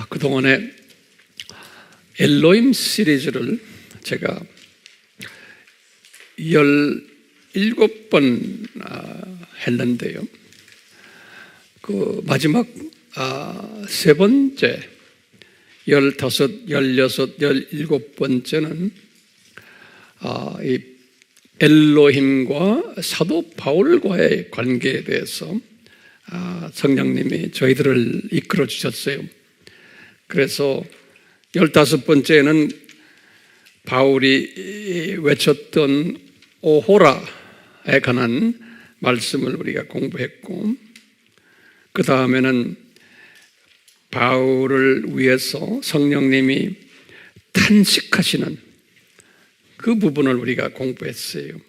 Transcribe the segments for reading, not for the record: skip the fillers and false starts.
그동안에 엘로힘 시리즈를 제가 17번 했는데요. 그 마지막 세 번째 15, 16, 17번째는 이 엘로힘과 사도 바울과의 관계에 대해서 성령님이 저희들을 이끌어 주셨어요. 그래서 15번째는 바울이 외쳤던 오호라에 관한 말씀을 우리가 공부했고, 그 다음에는 바울을 위해서 성령님이 탄식하시는 그 부분을 우리가 공부했어요.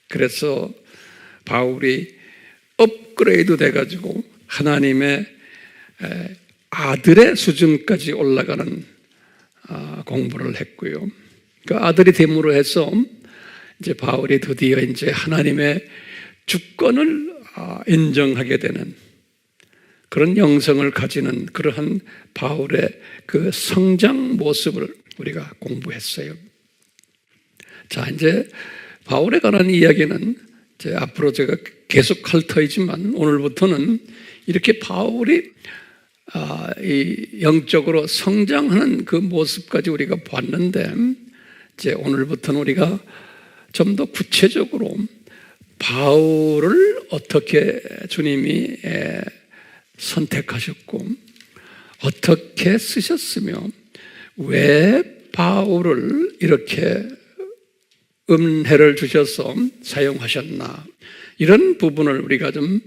그래서 바울이 업그레이드 돼가지고 하나님의 아들의 수준까지 올라가는 공부를 했고요. 그 아들이 됨으로 해서 이제 바울이 드디어 이제 하나님의 주권을 인정하게 되는 그런 영성을 가지는 그러한 바울의 그 성장 모습을 우리가 공부했어요. 자, 이제 바울에 관한 이야기는 이제 앞으로 제가 계속 할 터이지만 오늘부터는 이렇게 바울이 이 영적으로 성장하는 그 모습까지 우리가 봤는데, 이제 오늘부터는 우리가 좀 더 구체적으로 바울을 어떻게 주님이 선택하셨고 어떻게 쓰셨으며 왜 바울을 이렇게 은혜를 주셔서 사용하셨나, 이런 부분을 우리가 좀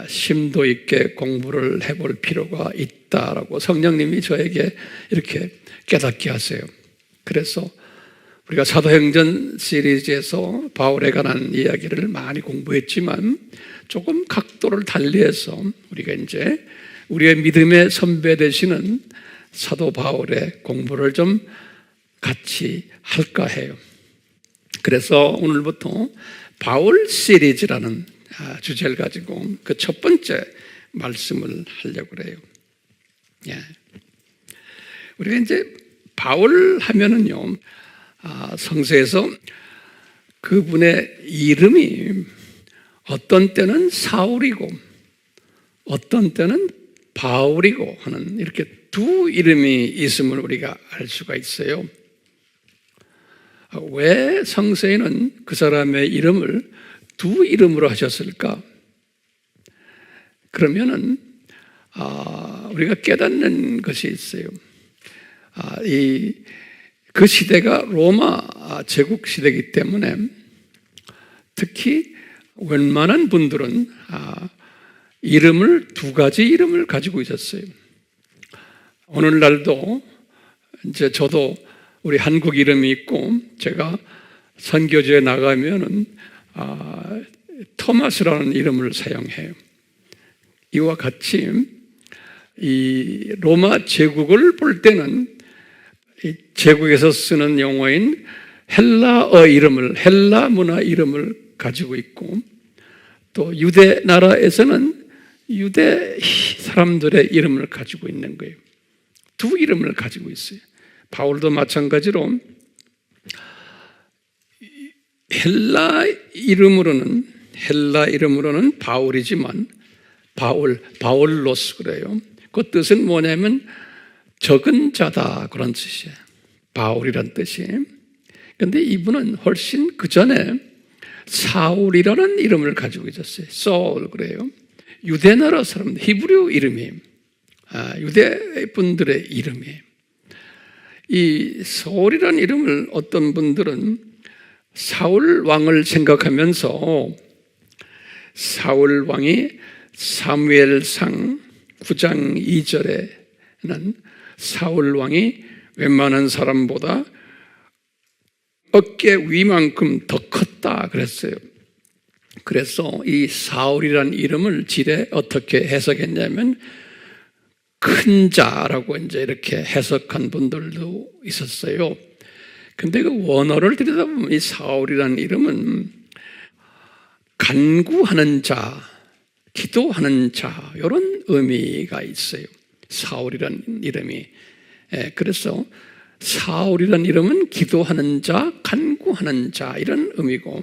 심도 있게 공부를 해볼 필요가 있다라고 성령님이 저에게 이렇게 깨닫게 하세요. 그래서 우리가 사도행전 시리즈에서 바울에 관한 이야기를 많이 공부했지만 조금 각도를 달리해서 우리가 이제 우리의 믿음의 선배 되시는 사도 바울의 공부를 좀 같이 할까 해요. 그래서 오늘부터 바울 시리즈라는 주제를 가지고 그 첫 번째 말씀을 하려고 그래요. 예. 우리가 이제 바울 하면은요, 성서에서 그분의 이름이 어떤 때는 사울이고 어떤 때는 바울이고 하는 이렇게 두 이름이 있음을 우리가 알 수가 있어요. 왜 성서에는 그 사람의 이름을 두 이름으로 하셨을까? 그러면은 우리가 깨닫는 것이 있어요. 그 시대가 로마 제국 시대이기 때문에 특히 웬만한 분들은 이름을 두 가지 이름을 가지고 있었어요. 오늘날도 이제 저도 우리 한국 이름이 있고, 제가 선교지에 나가면은 토마스라는 이름을 사용해요. 이와 같이 이 로마 제국을 볼 때는 이 제국에서 쓰는 용어인 헬라어 이름을, 헬라 문화 이름을 가지고 있고, 또 유대 나라에서는 유대 사람들의 이름을 가지고 있는 거예요. 두 이름을 가지고 있어요. 바울도 마찬가지로 헬라 이름으로는 바울이지만 바울로스 그래요. 그 뜻은 뭐냐면 적은 자다, 그런 뜻이에요. 바울이란 뜻이. 그런데 이분은 훨씬 그 전에 사울이라는 이름을 가지고 있었어요. 사울 그래요. 유대 나라 사람들, 히브리 이름이에요. 유대 분들의 이름이에요. 이 사울이라는 이름을 어떤 분들은 사울 왕을 생각하면서 사울 왕이 사무엘상 9장 2절에는 사울 왕이 웬만한 사람보다 어깨 위만큼 더 컸다 그랬어요. 그래서 이 사울이라는 이름을 지레 어떻게 해석했냐면 큰 자라고 이제 이렇게 해석한 분들도 있었어요. 근데 그 원어를 들여다보면 이 사울이라는 이름은 간구하는 자, 기도하는 자, 이런 의미가 있어요. 사울이란 이름이. 그래서 사울이란 이름은 기도하는 자, 간구하는 자 이런 의미고,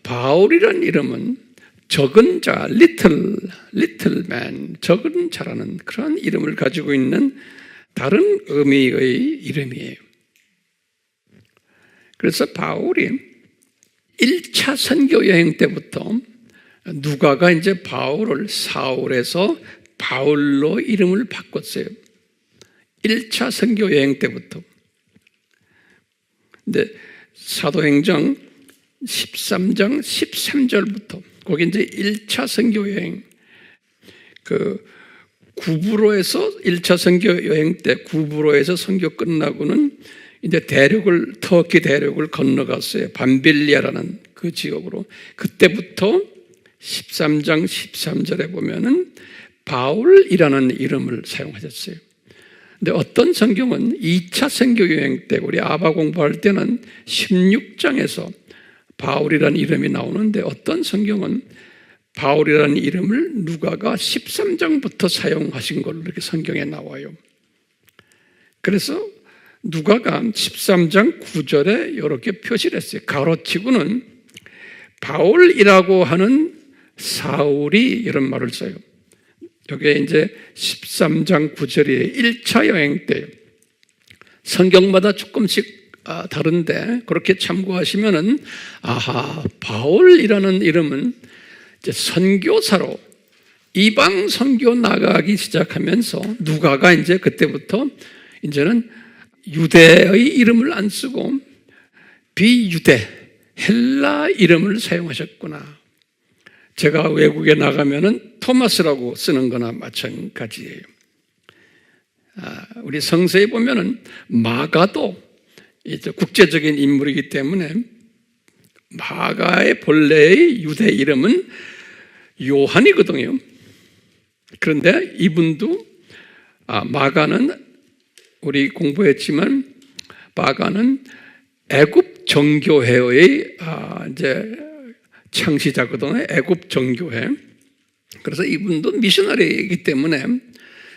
바울이란 이름은 적은 자, little man, 적은 자라는 그런 이름을 가지고 있는 다른 의미의 이름이에요. 그래서 바울이 1차 선교 여행 때부터 누가가 이제 바울을 사울에서 바울로 이름을 바꿨어요. 1차 선교 여행 때부터. 근데 사도행전 13장 13절부터 거기 이제 1차 선교 여행, 구브로에서 1차 선교 여행 때 구브로에서 선교 끝나고는 이제 터키 대륙을 건너갔어요. 밤빌리아라는 그 지역으로. 그때부터 13장 13절에 보면은 바울이라는 이름을 사용하셨어요. 근데 어떤 성경은 2차 선교 여행 때 우리 아바 공부할 때는 16장에서 바울이라는 이름이 나오는데, 어떤 성경은 바울이라는 이름을 누가가 13장부터 사용하신 걸로 이렇게 성경에 나와요. 그래서 누가가 13장 9절에 이렇게 표시를 했어요. 가로치고는 바울이라고 하는 사울이 이런 말을 써요. 여기에 이제 13장 9절이 1차 여행 때, 성경마다 조금씩 다른데 그렇게 참고하시면은, 바울이라는 이름은 이제 선교사로 이방 선교 나가기 시작하면서 누가가 이제 그때부터 이제는 유대의 이름을 안 쓰고 비유대 헬라 이름을 사용하셨구나. 제가 외국에 나가면은 토마스라고 쓰는 거나 마찬가지예요. 우리 성서에 보면은 마가도 이제 국제적인 인물이기 때문에 마가의 본래의 유대 이름은 요한이거든요. 그런데 이분도 마가는 우리 공부했지만 마가는 애굽 정교회의 이제 창시자거든요. 애굽 정교회. 그래서 이분도 미셔너리이기 때문에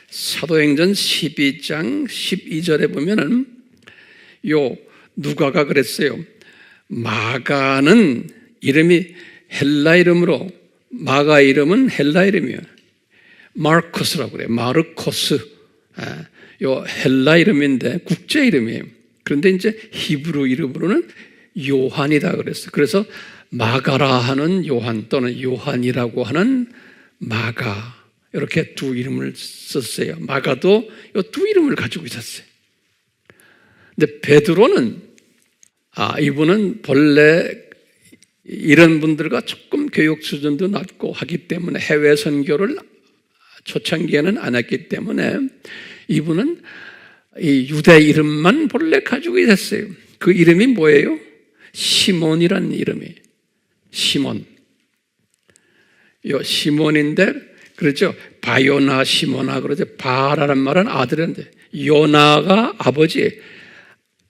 사도행전 12장 12절에 보면은 누가가 그랬어요. 마가는 이름이 헬라 이름으로, 마가 이름은 헬라 이름이에요. 마르코스라고 그래요. 마르코스. 헬라 이름인데 국제 이름이에요. 그런데 이제 히브리 이름으로는 요한이다 그랬어요. 그래서 마가라 하는 요한 또는 요한이라고 하는 마가, 이렇게 두 이름을 썼어요. 마가도 이 두 이름을 가지고 있었어요. 근데 베드로는 이분은 본래 이런 분들과 조금 교육 수준도 낮고 하기 때문에 해외 선교를 초창기에는 안 했기 때문에 이분은 이 유대 이름만 본래 가지고 있었어요. 그 이름이 뭐예요? 시몬이라는 이름이에요. 시몬. 시몬인데, 그렇죠? 바요나 시모나 그러죠. 바라는 말은 아들인데, 요나가 아버지,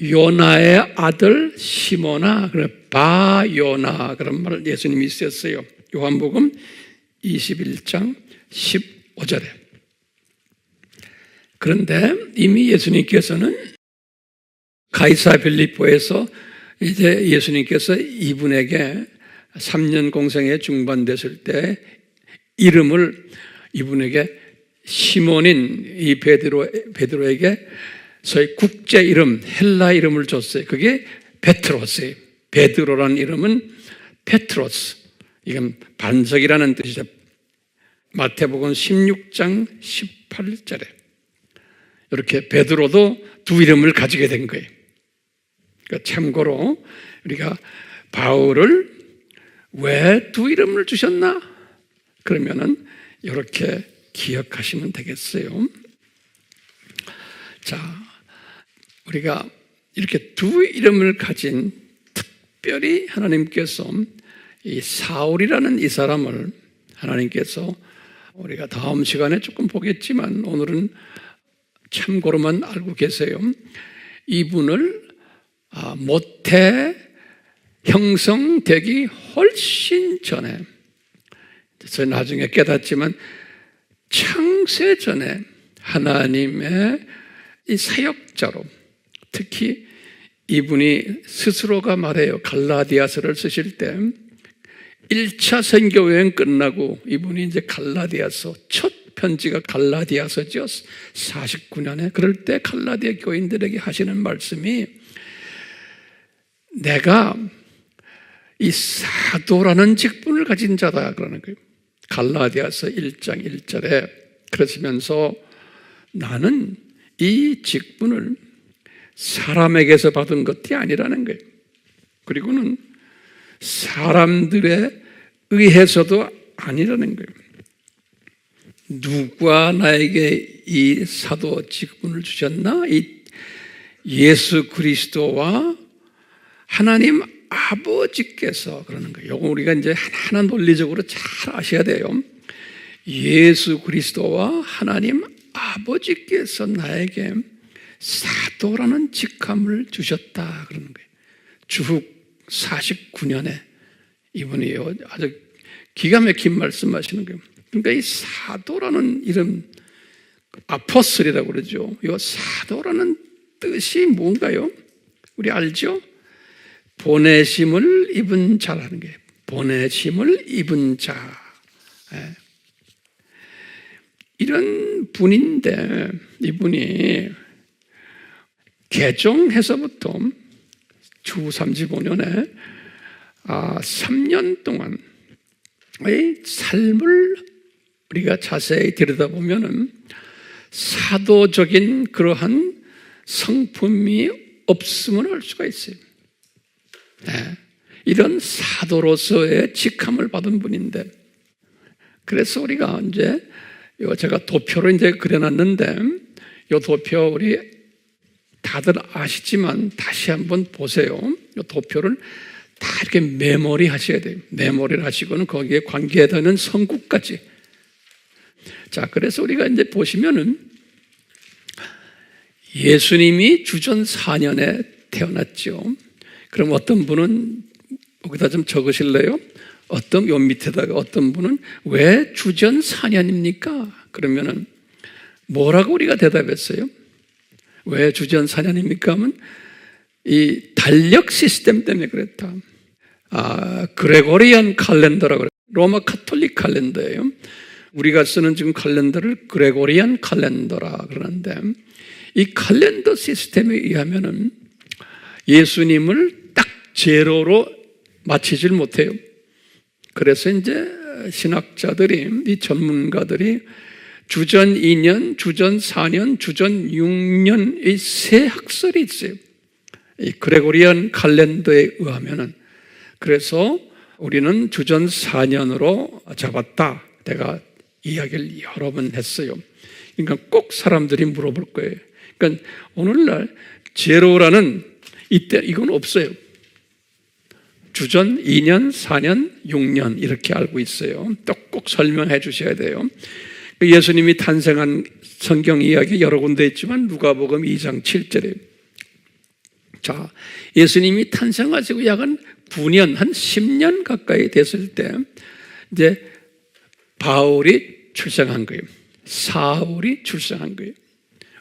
요나의 아들 시모나, 그래 바요나 그런 말을 예수님이 쓰셨어요. 요한복음 21장 15절에. 그런데 이미 예수님께서는 가이사 빌립보에서 이제 예수님께서 이분에게 3년 공생에 중반됐을 때 이름을 이분에게 시몬인 이 베드로에게 소위 국제 이름, 헬라 이름을 줬어요. 그게 베트로스예요. 베드로라는 이름은 페트로스. 이건 반석이라는 뜻이죠. 마태복음 16장 18절에 이렇게 베드로도 두 이름을 가지게 된 거예요. 그러니까 참고로 우리가 바울을 왜 두 이름을 주셨나? 그러면은 이렇게 기억하시면 되겠어요. 자, 우리가 이렇게 두 이름을 가진, 특별히 하나님께서 이 사울이라는 이 사람을 하나님께서, 우리가 다음 시간에 조금 보겠지만 오늘은 참고로만 알고 계세요. 이분을 모태 형성되기 훨씬 전에, 저희 나중에 깨닫지만 창세전에 하나님의 이 사역자로, 특히 이분이 스스로가 말해요. 갈라디아서를 쓰실 때 1차 선교여행 끝나고 이분이 이제 갈라디아서, 첫 편지가 갈라디아서죠. 49년에. 그럴 때 갈라디아 교인들에게 하시는 말씀이, 내가 이 사도라는 직분을 가진 자다 그러는 거예요. 갈라디아서 1장 1절에. 그러시면서 나는 이 직분을 사람에게서 받은 것이 아니라는 거예요. 그리고는 사람들에 의해서도 아니라는 거예요. 누가 나에게 이 사도 직분을 주셨나? 이 예수 그리스도와 하나님 아버지께서 그러는 거예요. 이거 우리가 이제 하나 논리적으로 잘 아셔야 돼요. 예수 그리스도와 하나님 아버지께서 나에게 사도라는 직함을 주셨다 그러는 거예요. 주후 49년에 이분이 아주 기가 막힌 말씀하시는 거예요. 그러니까 이 사도라는 이름, 아포스톨이라고 그러죠. 이 사도라는 뜻이 뭔가요? 우리 알죠? 보내심을 입은 자라는 거예요. 보내심을 입은 자. 이런 분인데, 이분이 개종해서부터 주 35년에 3년 동안의 삶을 우리가 자세히 들여다보면 사도적인 그러한 성품이 없음을 알 수가 있어요. 이런 사도로서의 직함을 받은 분인데, 그래서 우리가 이제 제가 도표로 이제 그려놨는데, 이 도표 우리 다들 아시지만 다시 한번 보세요. 이 도표를 다 이렇게 메모리 하셔야 돼요. 메모리를 하시고는 거기에 관계되는 성구까지. 자, 그래서 우리가 이제 보시면은 예수님이 주전 4년에 태어났죠. 그럼 어떤 분은 여기다 좀 적으실래요? 요 밑에다가 어떤 분은 왜 주전 4년입니까? 그러면은 뭐라고 우리가 대답했어요? 왜 주전 4년입니까? 하면 이 달력 시스템 때문에 그랬다. 그레고리안 칼렌더라고 그래요. 로마 카톨릭 칼렌더예요. 우리가 쓰는 지금 칼렌더를 그레고리안 칼렌더라 그러는데, 이 칼렌더 시스템에 의하면은 예수님을 딱 제로로 맞히질 못해요. 그래서 이제 신학자들이, 이 전문가들이 주전 2년, 주전 4년, 주전 6년 이 세 학설이 있어요. 이 그레고리안 칼렌더에 의하면은. 그래서 우리는 주전 4년으로 잡았다. 내가 이야기를 여러 번 했어요. 그러니까 꼭 사람들이 물어볼 거예요. 그러니까 오늘날 제로라는 이때 이건 없어요. 주전 2년, 4년, 6년 이렇게 알고 있어요. 또 꼭 설명해 주셔야 돼요. 예수님이 탄생한 성경 이야기 여러 군데 있지만 누가복음 2장 7절에, 자, 예수님이 탄생하시고 약 한 9년, 한 10년 가까이 됐을 때 이제 바울이 출생한 거예요. 사울이 출생한 거예요.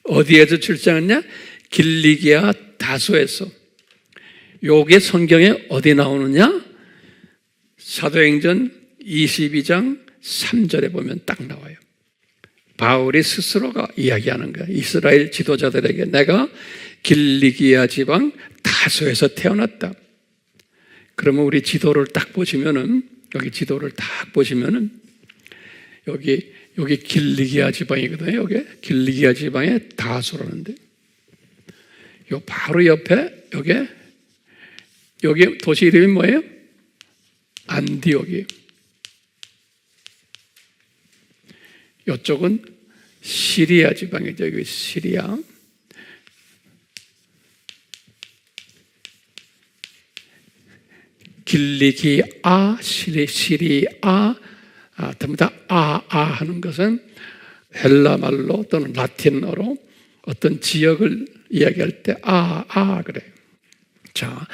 어디에서 출생했냐? 길리기아 다소에서. 요게 성경에 어디 나오느냐? 사도행전 22장 3절에 보면 딱 나와요. 바울이 스스로가 이야기하는 거야. 이스라엘 지도자들에게 내가 길리기아 지방 다소에서 태어났다. 그러면 우리 지도를 딱 보시면은, 여기 지도를 딱 보시면은 여기 길리기아 지방이거든요. 여기 길리기아 지방의 다소라는데, 요 바로 옆에 여기 도시 이름이 뭐예요? 안디옥이에요. 이쪽은 시리아 지방이죠. 여기 시리아. 길리기아, 시리아, 전부 다 하는 것은 헬라 말로 또는 라틴어로 어떤 지역을 이야기할 때 그래요. 자,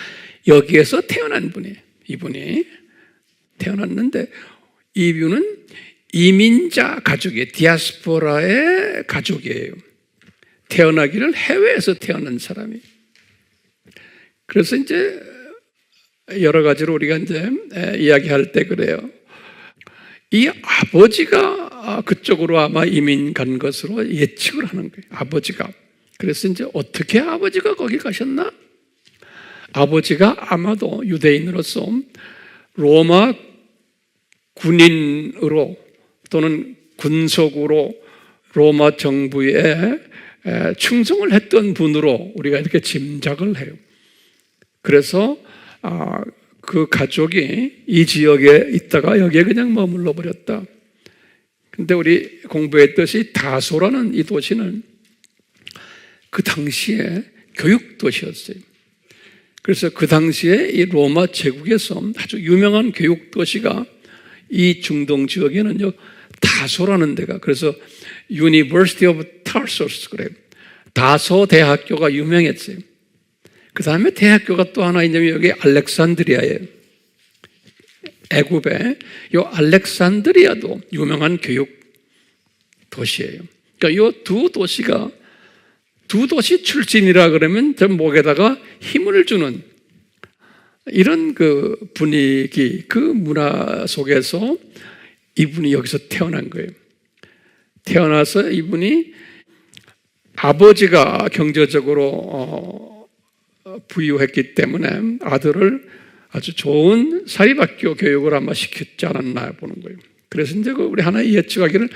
여기에서 태어난 분이에요. 이분이 태어났는데, 이분은 이민자 가족이에요. 디아스포라의 가족이에요. 태어나기를 해외에서 태어난 사람이. 그래서 이제 여러 가지로 우리가 이제 이야기할 때 그래요. 이 아버지가 그쪽으로 아마 이민 간 것으로 예측을 하는 거예요. 아버지가. 그래서 이제 어떻게 아버지가 거기 가셨나? 아버지가 아마도 유대인으로서 로마 군인으로 또는 군속으로 로마 정부에 충성을 했던 분으로 우리가 이렇게 짐작을 해요. 그래서 그 가족이 이 지역에 있다가 여기에 그냥 머물러 버렸다. 근데 우리 공부했듯이 다소라는 이 도시는 그 당시에 교육 도시였어요. 그래서 그 당시에 이 로마 제국에서 아주 유명한 교육 도시가 이 중동 지역에는요, 다소라는 데가, 그래서 University of Tarsus 그래요. 다소 대학교가 유명했어요. 그 다음에 대학교가 또 하나 있냐면 여기 알렉산드리아예요. 애굽에 이 알렉산드리아도 유명한 교육 도시예요. 그러니까 이 두 도시가 두 도시 출신이라 그러면 저 목에다가 힘을 주는 이런 그 분위기, 그 문화 속에서 이분이 여기서 태어난 거예요. 태어나서 이분이 아버지가 경제적으로 부유했기 때문에 아들을 아주 좋은 사립학교 교육을 아마 시켰지 않았나 보는 거예요. 그래서 이제 우리 하나 예측하기를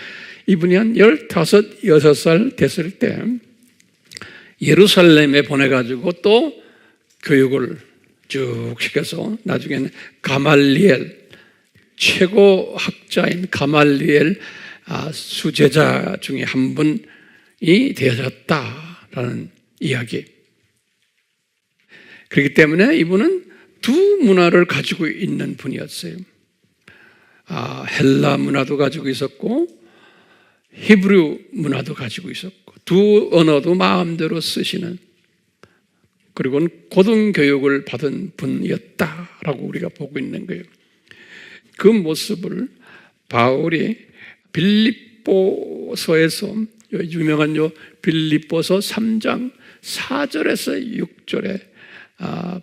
이분이 한 15, 6살 됐을 때 예루살렘에 보내가지고 또 교육을 쭉 시켜서 나중에는 가말리엘, 최고 학자인 가말리엘 수제자 중에 한 분이 되어졌다라는 이야기. 그렇기 때문에 이분은 두 문화를 가지고 있는 분이었어요. 헬라 문화도 가지고 있었고 히브리 문화도 가지고 있었고 두 언어도 마음대로 쓰시는, 그리고는 고등교육을 받은 분이었다라고 우리가 보고 있는 거예요. 그 모습을 바울이 빌립보서에서 유명한 빌립보서 3장 4절에서 6절에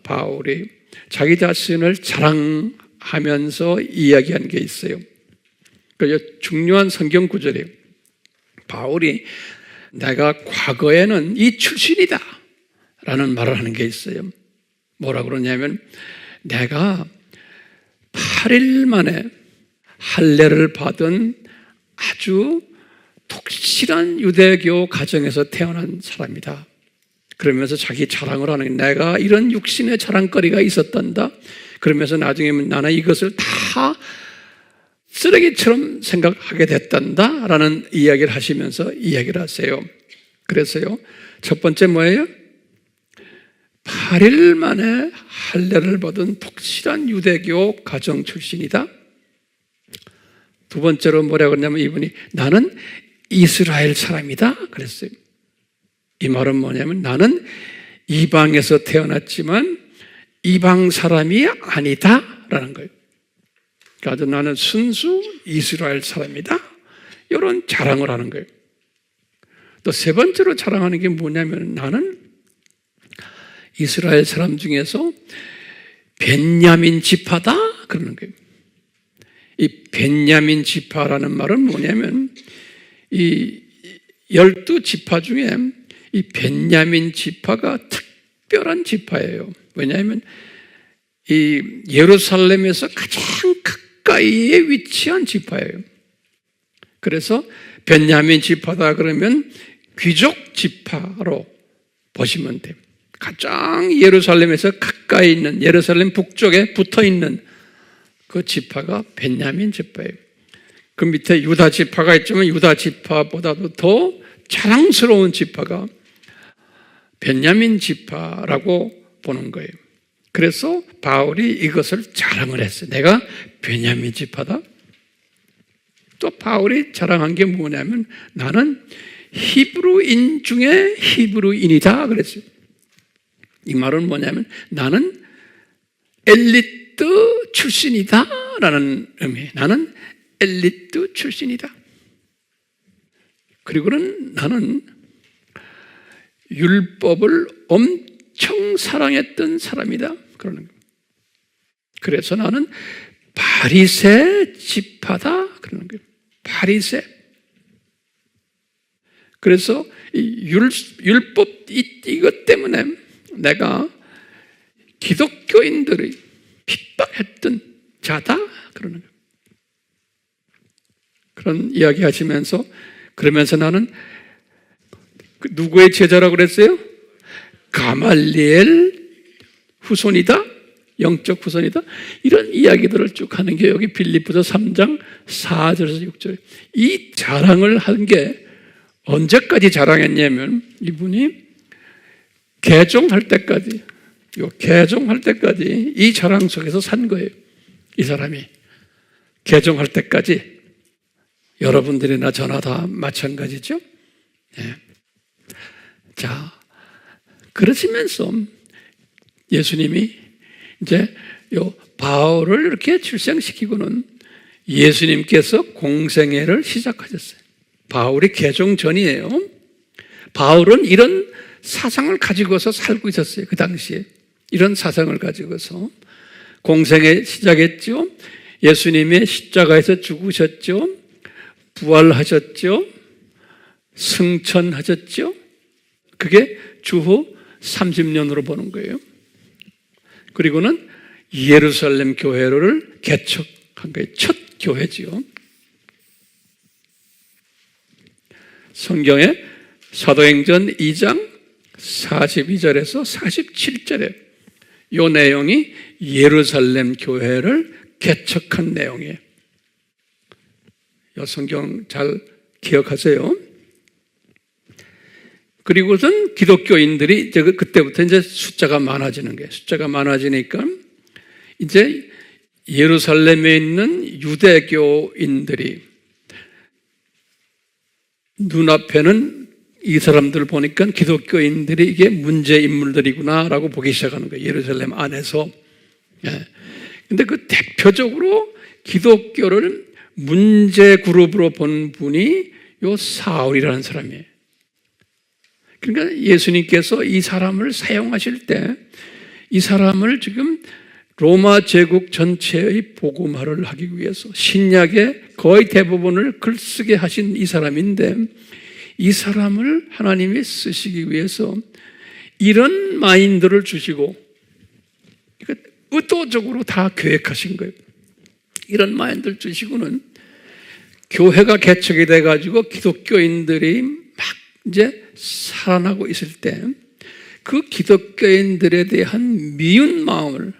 바울이 자기 자신을 자랑하면서 이야기한 게 있어요. 그 중요한 성경 구절이에요. 바울이 내가 과거에는 이 출신이다 라는 말을 하는 게 있어요. 뭐라 그러냐면 내가 8일 만에 할례를 받은 아주 독실한 유대교 가정에서 태어난 사람이다. 그러면서 자기 자랑을 하는, 내가 이런 육신의 자랑거리가 있었단다. 그러면서 나중에 나는 이것을 다 쓰레기처럼 생각하게 됐단다 라는 이야기를 하시면서 이야기를 하세요. 그래서요, 첫 번째 뭐예요? 8일 만에 할례를 받은 독실한 유대교 가정 출신이다. 두 번째로 뭐라고 했냐면 이분이 나는 이스라엘 사람이다 그랬어요. 이 말은 뭐냐면 나는 이방에서 태어났지만 이방 사람이 아니다 라는 거예요. 그러니까 나는 순수 이스라엘 사람이다, 이런 자랑을 하는 거예요. 또 세 번째로 자랑하는 게 뭐냐면 나는 이스라엘 사람 중에서 벤야민 지파다 그러는 거예요. 이 벤야민 지파라는 말은 뭐냐면 이 12지파 중에 이 벤야민 지파가 특별한 지파예요. 왜냐하면 이 예루살렘에서 가장 가까이에 위치한 지파예요. 그래서 벤야민 지파다 그러면 귀족 지파로 보시면 돼요. 가장 예루살렘에서 가까이 있는, 예루살렘 북쪽에 붙어 있는 그 지파가 벤야민 지파예요. 그 밑에 유다 지파가 있지만 유다 지파보다도 더 자랑스러운 지파가 벤야민 지파라고 보는 거예요. 그래서 바울이 이것을 자랑을 했어요. 내가 벤야민 지파다. 또 바울이 자랑한 게 뭐냐면 나는 히브리인 중에 히브리인이다 그랬어요. 이 말은 뭐냐면 나는 엘리트 출신이다 라는 의미예요. 나는 엘리트 출신이다. 그리고는 나는 율법을 엄청 사랑했던 사람이다. 그러는 거예요. 그래서 나는 바리새 지파다. 그러는 거예요. 바리새. 그래서 율법 이것 때문에 내가 기독교인들을 핍박했던 자다. 그러는 거예요. 그런 이야기 하시면서 그러면서 나는 누구의 제자라고 그랬어요? 가말리엘 후손이다? 영적 후손이다? 이런 이야기들을 쭉 하는 게 여기 빌립보서 3장 4절에서 6절. 이 자랑을 한 게 언제까지 자랑했냐면 이분이 개종할 때까지, 개종할 때까지 이 자랑 속에서 산 거예요. 이 사람이 개종할 때까지. 여러분들이나 저나 다 마찬가지죠? 네. 자, 그러시면서 예수님이 이제 요 바울을 이렇게 출생시키고는 예수님께서 공생애를 시작하셨어요. 바울이 개종 전이에요. 바울은 이런 사상을 가지고서 살고 있었어요. 그 당시에. 이런 사상을 가지고서 공생애 시작했죠. 예수님의 십자가에서 죽으셨죠. 부활하셨죠. 승천하셨죠. 그게 주후 30년으로 보는 거예요. 그리고는 예루살렘 교회를 개척한 거예요. 첫 교회지요. 성경에 사도행전 2장 42절에서 47절에 이 내용이 예루살렘 교회를 개척한 내용이에요. 이 성경 잘 기억하세요. 그리고선 기독교인들이 이제 그때부터 이제 숫자가 많아지는 거예요. 숫자가 많아지니까 이제 예루살렘에 있는 유대교인들이 눈앞에는 이 사람들 보니까 기독교인들이 이게 문제 인물들이구나라고 보기 시작하는 거예요. 예루살렘 안에서. 근데 그 대표적으로 기독교를 문제 그룹으로 본 분이 요 사울이라는 사람이에요. 그러니까 예수님께서 이 사람을 사용하실 때 이 사람을 지금 로마 제국 전체의 복음화를 하기 위해서 신약의 거의 대부분을 글쓰게 하신 이 사람인데 이 사람을 하나님이 쓰시기 위해서 이런 마인드를 주시고 의도적으로 다 계획하신 거예요. 이런 마인드를 주시고는 교회가 개척이 돼가지고 기독교인들이 막 이제 살아나고 있을 때 그 기독교인들에 대한 미운 마음을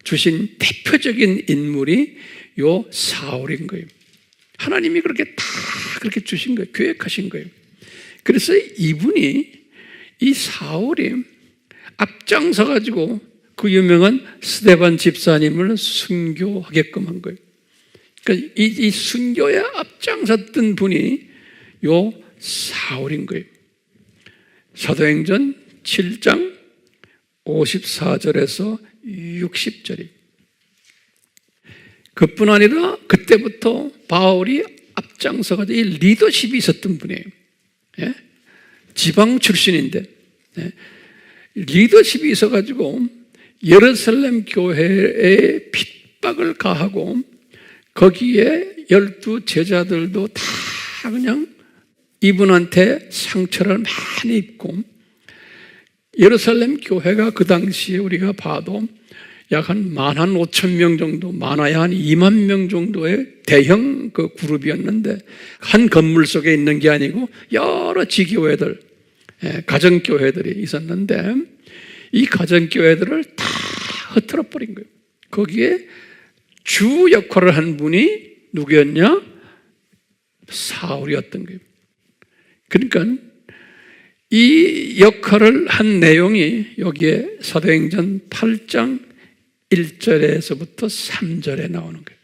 주신 대표적인 인물이 요 사울인 거예요. 하나님이 그렇게 다 그렇게 주신 거예요. 계획하신 거예요. 그래서 이분이 이 사울이 앞장서 가지고 그 유명한 스데반 집사님을 순교하게끔 한 거예요. 그러니까 이 순교에 앞장섰던 분이 요 사울인 거예요. 사도행전 7장 54절에서 60절이. 그뿐 아니라 그때부터 바울이 앞장서가지고 이 리더십이 있었던 분이에요. 예? 지방 출신인데 리더십이 있어가지고 예루살렘 교회에 핍박을 가하고 거기에 12 제자들도 다 그냥 이분한테 상처를 많이 입고 예루살렘 교회가 그 당시에 우리가 봐도 약 한 15,000명 정도, 많아야 한 2만 명 정도의 대형 그 그룹이었는데 한 건물 속에 있는 게 아니고 여러 지교회들, 가정교회들이 있었는데 이 가정교회들을 다 흩어져 버린 거예요. 거기에 주 역할을 한 분이 누구였냐? 사울이었던 거예요. 그러니까 이 역할을 한 내용이 여기에 사도행전 8장 1절에서부터 3절에 나오는 거예요.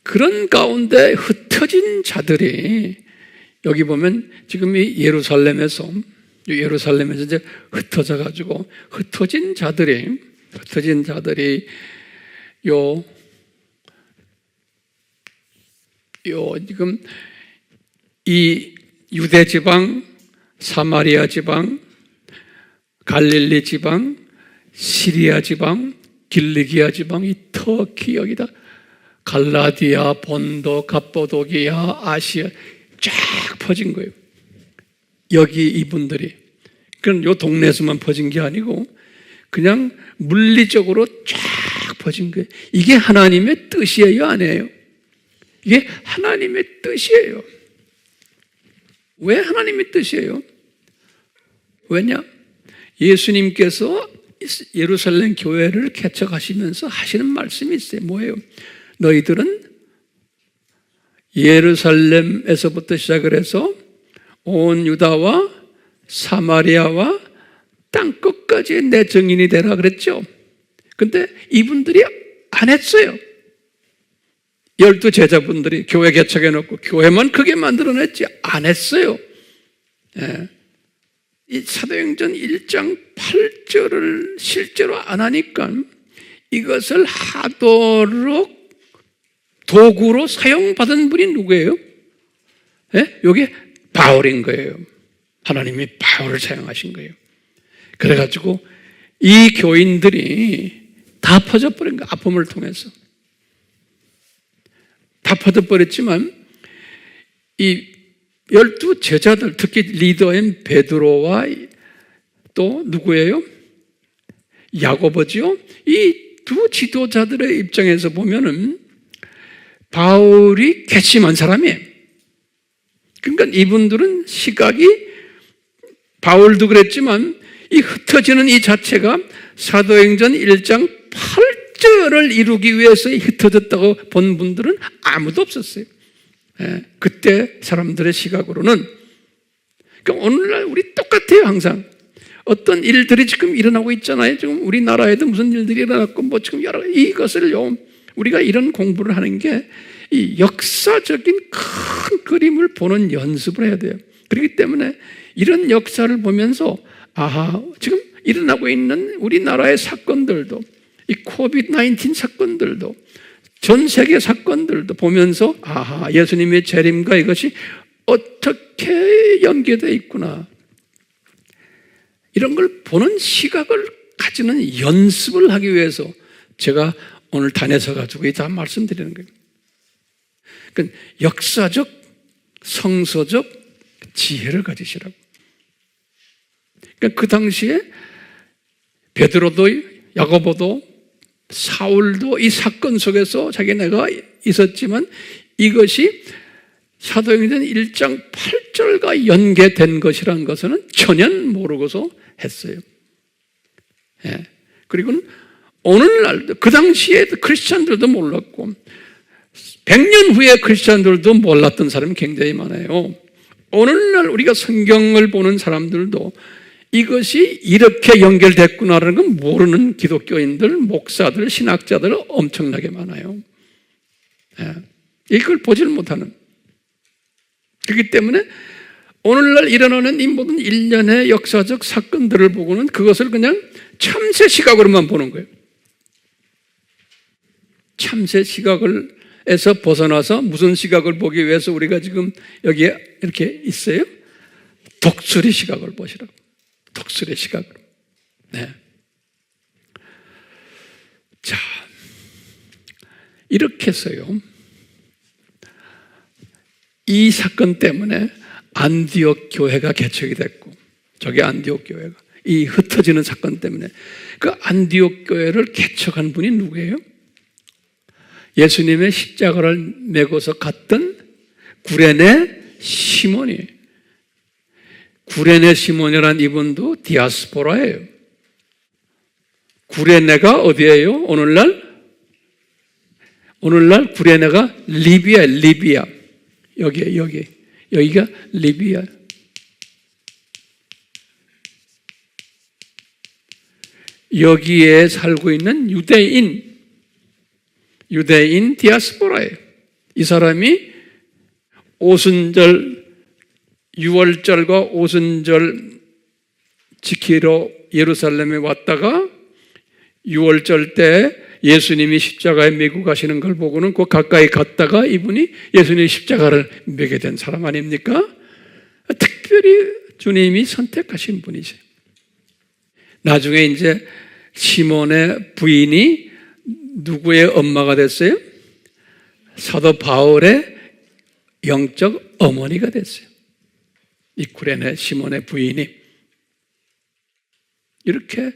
그런 가운데 흩어진 자들이 여기 보면 지금 이 예루살렘에서 이제 흩어져 가지고 흩어진 자들이 요 지금 이 유대 지방, 사마리아 지방, 갈릴리 지방, 시리아 지방, 길리기아 지방, 이 터키 여기다 갈라디아, 본도, 갑보도기아, 아시아 쫙 퍼진 거예요. 여기 이분들이. 그건 요 동네에서만 퍼진 게 아니고 그냥 물리적으로 쫙 퍼진 거예요. 이게 하나님의 뜻이에요, 아니에요? 이게 하나님의 뜻이에요. 왜 하나님의 뜻이에요? 왜냐? 예수님께서 예루살렘 교회를 개척하시면서 하시는 말씀이 있어요. 뭐예요? 너희들은 예루살렘에서부터 시작을 해서 온 유다와 사마리아와 땅끝까지 내 증인이 되라 그랬죠. 근데 이분들이 안 했어요. 12 제자분들이 교회 개척해놓고 교회만 크게 만들어냈지 안 했어요. 예. 이 사도행전 1장 8절을 실제로 안 하니까 이것을 하도록 도구로 사용받은 분이 누구예요? 예? 여기 바울인 거예요. 하나님이 바울을 사용하신 거예요. 그래가지고 이 교인들이 다 퍼져버린 거예요. 아픔을 통해서. 다 퍼져버렸지만 이 12 제자들, 특히 리더인 베드로와 또 누구예요? 야고보죠. 이 두 지도자들의 입장에서 보면은 바울이 괘씸한 사람이에요. 그러니까 이분들은 시각이 바울도 그랬지만 이 흩어지는 이 자체가 사도행전 1장 8절을 이루기 위해서 흩어졌다고 본 분들은 아무도 없었어요. 예, 그때 사람들의 시각으로는. 그러니까 오늘날 우리 똑같아요. 항상 어떤 일들이 지금 일어나고 있잖아요. 지금 우리나라에도 무슨 일들이 일어났고 뭐 지금 여러 이것을요 우리가 이런 공부를 하는 게 이 역사적인 큰 그림을 보는 연습을 해야 돼요. 그렇기 때문에 이런 역사를 보면서 아하, 지금 일어나고 있는 우리나라의 사건들도 이 코비드-19 사건들도 전 세계 사건들도 보면서 아하, 예수님의 재림과 이것이 어떻게 연계되어 있구나. 이런 걸 보는 시각을 가지는 연습을 하기 위해서 제가 오늘 단에서 가지고 다 말씀드리는 거예요. 그러니까 역사적, 성서적 지혜를 가지시라고. 그러니까 그 당시에 베드로도 야고보도 사울도 이 사건 속에서 자기네가 있었지만 이것이 사도행전 1장 8절과 연계된 것이라는 것은 전혀 모르고서 했어요. 예. 그리고 오늘날도 그 당시에 크리스찬들도 몰랐고 100년 후에 크리스찬들도 몰랐던 사람이 굉장히 많아요. 오늘날 우리가 성경을 보는 사람들도 이것이 이렇게 연결됐구나라는 건 모르는 기독교인들, 목사들, 신학자들 엄청나게 많아요. 예. 이걸 보질 못하는. 그렇기 때문에 오늘날 일어나는 이 모든 일련의 역사적 사건들을 보고는 그것을 그냥 참새 시각으로만 보는 거예요. 참새 시각에서 벗어나서 무슨 시각을 보기 위해서 우리가 지금 여기에 이렇게 있어요? 독수리 시각을 보시라고. 독수리 시각으로. 네. 자, 이렇게 해서요. 이 사건 때문에 안디옥 교회가 개척이 됐고, 저게 안디옥 교회가 이 흩어지는 사건 때문에 그 안디옥 교회를 개척한 분이 누구예요? 예수님의 십자가를 메고서 갔던 구레네 시몬이. 구레네 시몬이라는 이분도 디아스포라예요. 구레네가 어디예요? 오늘날 구레네가 리비아. 여기가 리비아. 여기에 살고 있는 유대인 디아스포라예요. 이 사람이 오순절, 6월절과 오순절 지키러 예루살렘에 왔다가 6월절 때 예수님이 십자가에 메고 가시는 걸 보고는 그 가까이 갔다가 이분이 예수님의 십자가를 메게 된 사람 아닙니까? 특별히 주님이 선택하신 분이세요. 나중에 이제 시몬의 부인이 누구의 엄마가 됐어요? 사도 바울의 영적 어머니가 됐어요. 이 구레네 시몬의 부인이. 이렇게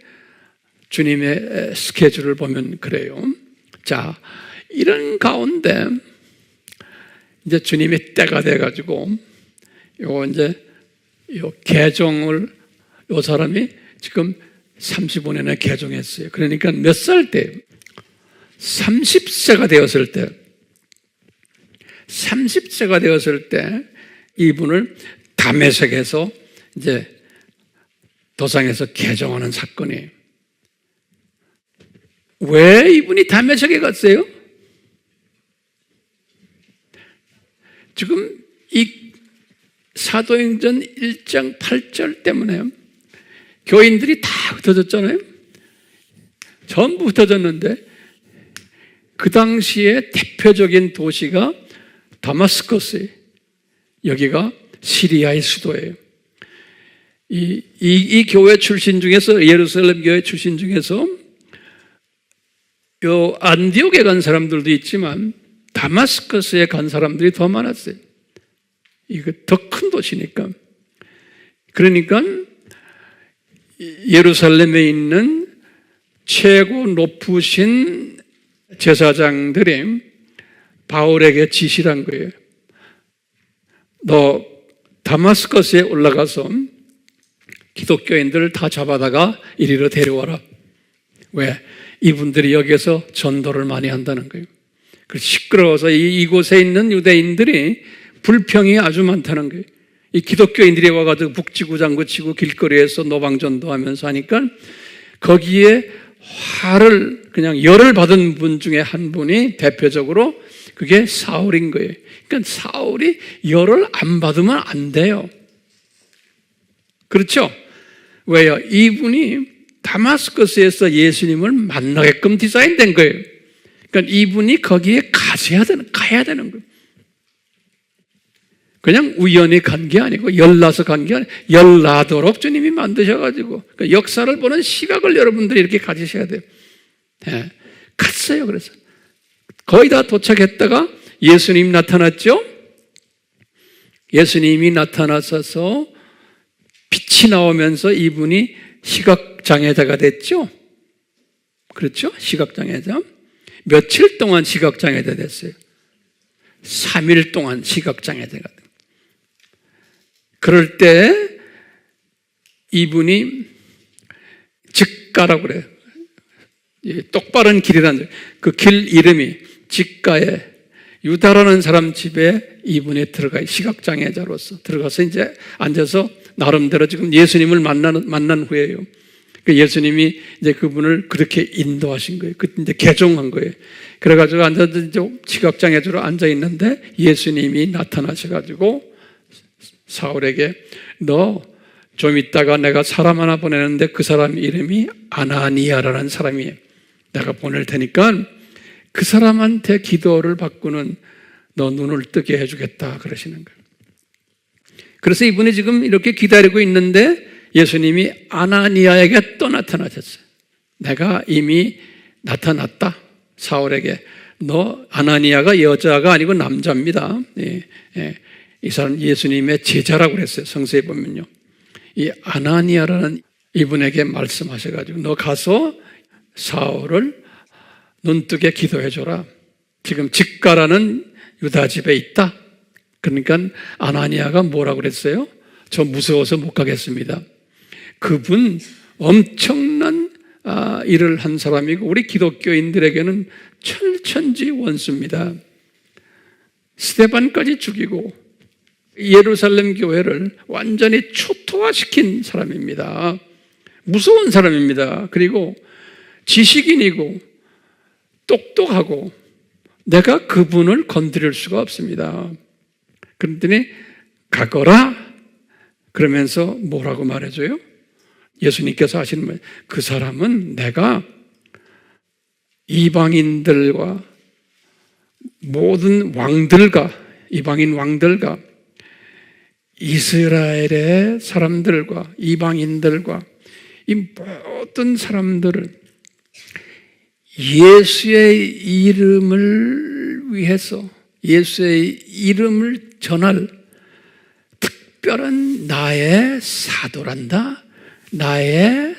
주님의 스케줄을 보면 그래요. 자, 이런 가운데 이제 주님의 때가 돼가지고 요 개종을 요 사람이 지금 35년에 개종했어요. 그러니까 몇 살 때? 30세가 되었을 때 30세가 되었을 때 이분을 다메섹에서 이제 도상에서 개종하는 사건이에요. 왜 이분이 다메섹에 갔어요? 지금 이 사도행전 1장 8절 때문에 교인들이 다 흩어졌잖아요. 전부 흩어졌는데 그 당시에 대표적인 도시가 다마스커스예요. 여기가 시리아의 수도예요. 이 교회 출신 중에서, 예루살렘 교회 출신 중에서 요 안디옥에 간 사람들도 있지만 다마스커스에 간 사람들이 더 많았어요. 이거 더 큰 도시니까. 그러니까 예루살렘에 있는 최고 높으신 제사장들이 바울에게 지시를 한 거예요. 너 다마스커스에 올라가서 기독교인들을 다 잡아다가 이리로 데려와라. 왜? 이분들이 여기에서 전도를 많이 한다는 거예요. 그래서 시끄러워서 이곳에 있는 유대인들이 불평이 아주 많다는 거예요. 이 기독교인들이 와가지고 북치고 장구치고 길거리에서 노방전도하면서 하니까 거기에 화를, 그냥 열을 받은 분 중에 한 분이 대표적으로 그게 사울인 거예요. 그러니까 사울이 열을 안 받으면 안 돼요. 그렇죠? 왜요? 이분이 다마스커스에서 예수님을 만나게끔 디자인된 거예요. 그러니까 이분이 거기에 가야 되는 거예요. 그냥 우연히 간 게 아니고 열나서 간 게 아니고 열나도록 주님이 만드셔가지고, 그러니까 역사를 보는 시각을 여러분들이 이렇게 가지셔야 돼요. 네. 갔어요. 그래서 거의 다 도착했다가 예수님 나타났죠. 예수님이 나타나셔서 빛이 나오면서 이분이 시각장애자가 됐죠. 그렇죠? 시각장애자. 며칠 동안 시각장애자 됐어요. 3일 동안 시각장애자가 됐어요. 그럴 때 이분이 직가라고 그래요. 똑바른 길이라는, 그 길 이름이 직가에, 유다라는 사람 집에 이분이 들어가요. 시각장애자로서 들어가서 이제 앉아서 나름대로 지금 예수님을 만난 후에요. 그 예수님이 이제 그분을 그렇게 인도하신 거예요. 그 이제 개종한 거예요. 그래가지고 앉아서 이제 시각장애자로 앉아 있는데 예수님이 나타나셔가지고 사울에게 너 좀 있다가 내가 사람 하나 보내는데 그 사람 이름이 아나니아라는 사람이에요. 내가 보낼 테니까 그 사람한테 기도를 받고는 너 눈을 뜨게 해주겠다 그러시는 거예요. 그래서 이분이 지금 이렇게 기다리고 있는데 예수님이 아나니아에게 또 나타나셨어요. 내가 이미 나타났다. 사울에게. 너 아나니아가 여자가 아니고 남자입니다. 이 사람 예수님의 제자라고 그랬어요. 성서에 보면요. 이 아나니아라는 이분에게 말씀하셔가지고 너 가서 사울을 눈뜨게 기도해줘라. 지금 직가라는 유다 집에 있다. 그러니까 아나니아가 뭐라고 그랬어요? 저 무서워서 못 가겠습니다. 그분 엄청난 일을 한 사람이고 우리 기독교인들에게는 철천지 원수입니다. 스데반까지 죽이고 예루살렘 교회를 완전히 초토화시킨 사람입니다. 무서운 사람입니다. 그리고 지식인이고 똑똑하고 내가 그분을 건드릴 수가 없습니다. 그랬더니 가거라 그러면서 뭐라고 말해줘요? 예수님께서 하시는 말, 그 사람은 내가 이방인들과 모든 왕들과 이방인 왕들과 이스라엘의 사람들과 이방인들과 이 모든 사람들을 예수의 이름을 위해서 예수의 이름을 전할 특별한 나의 사도란다. 나의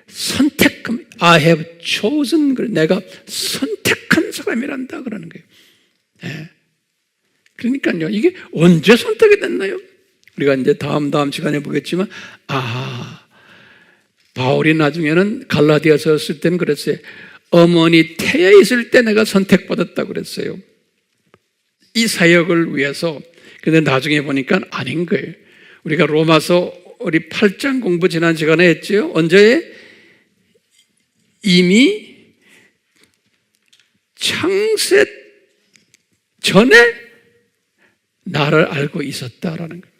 선택함. I have chosen. 내가 선택한 사람이란다. 그러는 거예요. 네. 그러니까요. 이게 언제 선택이 됐나요? 우리가 이제 다음 시간에 보겠지만, 바울이 나중에는 갈라디아서 쓸 때는 그랬어요. 어머니 태에 있을 때 내가 선택받았다고 그랬어요. 이 사역을 위해서. 근데 나중에 보니까 아닌 거예요. 우리가 로마서 우리 8장 공부 지난 시간에 했죠. 언제? 이미 창세 전에 나를 알고 있었다라는 거예요.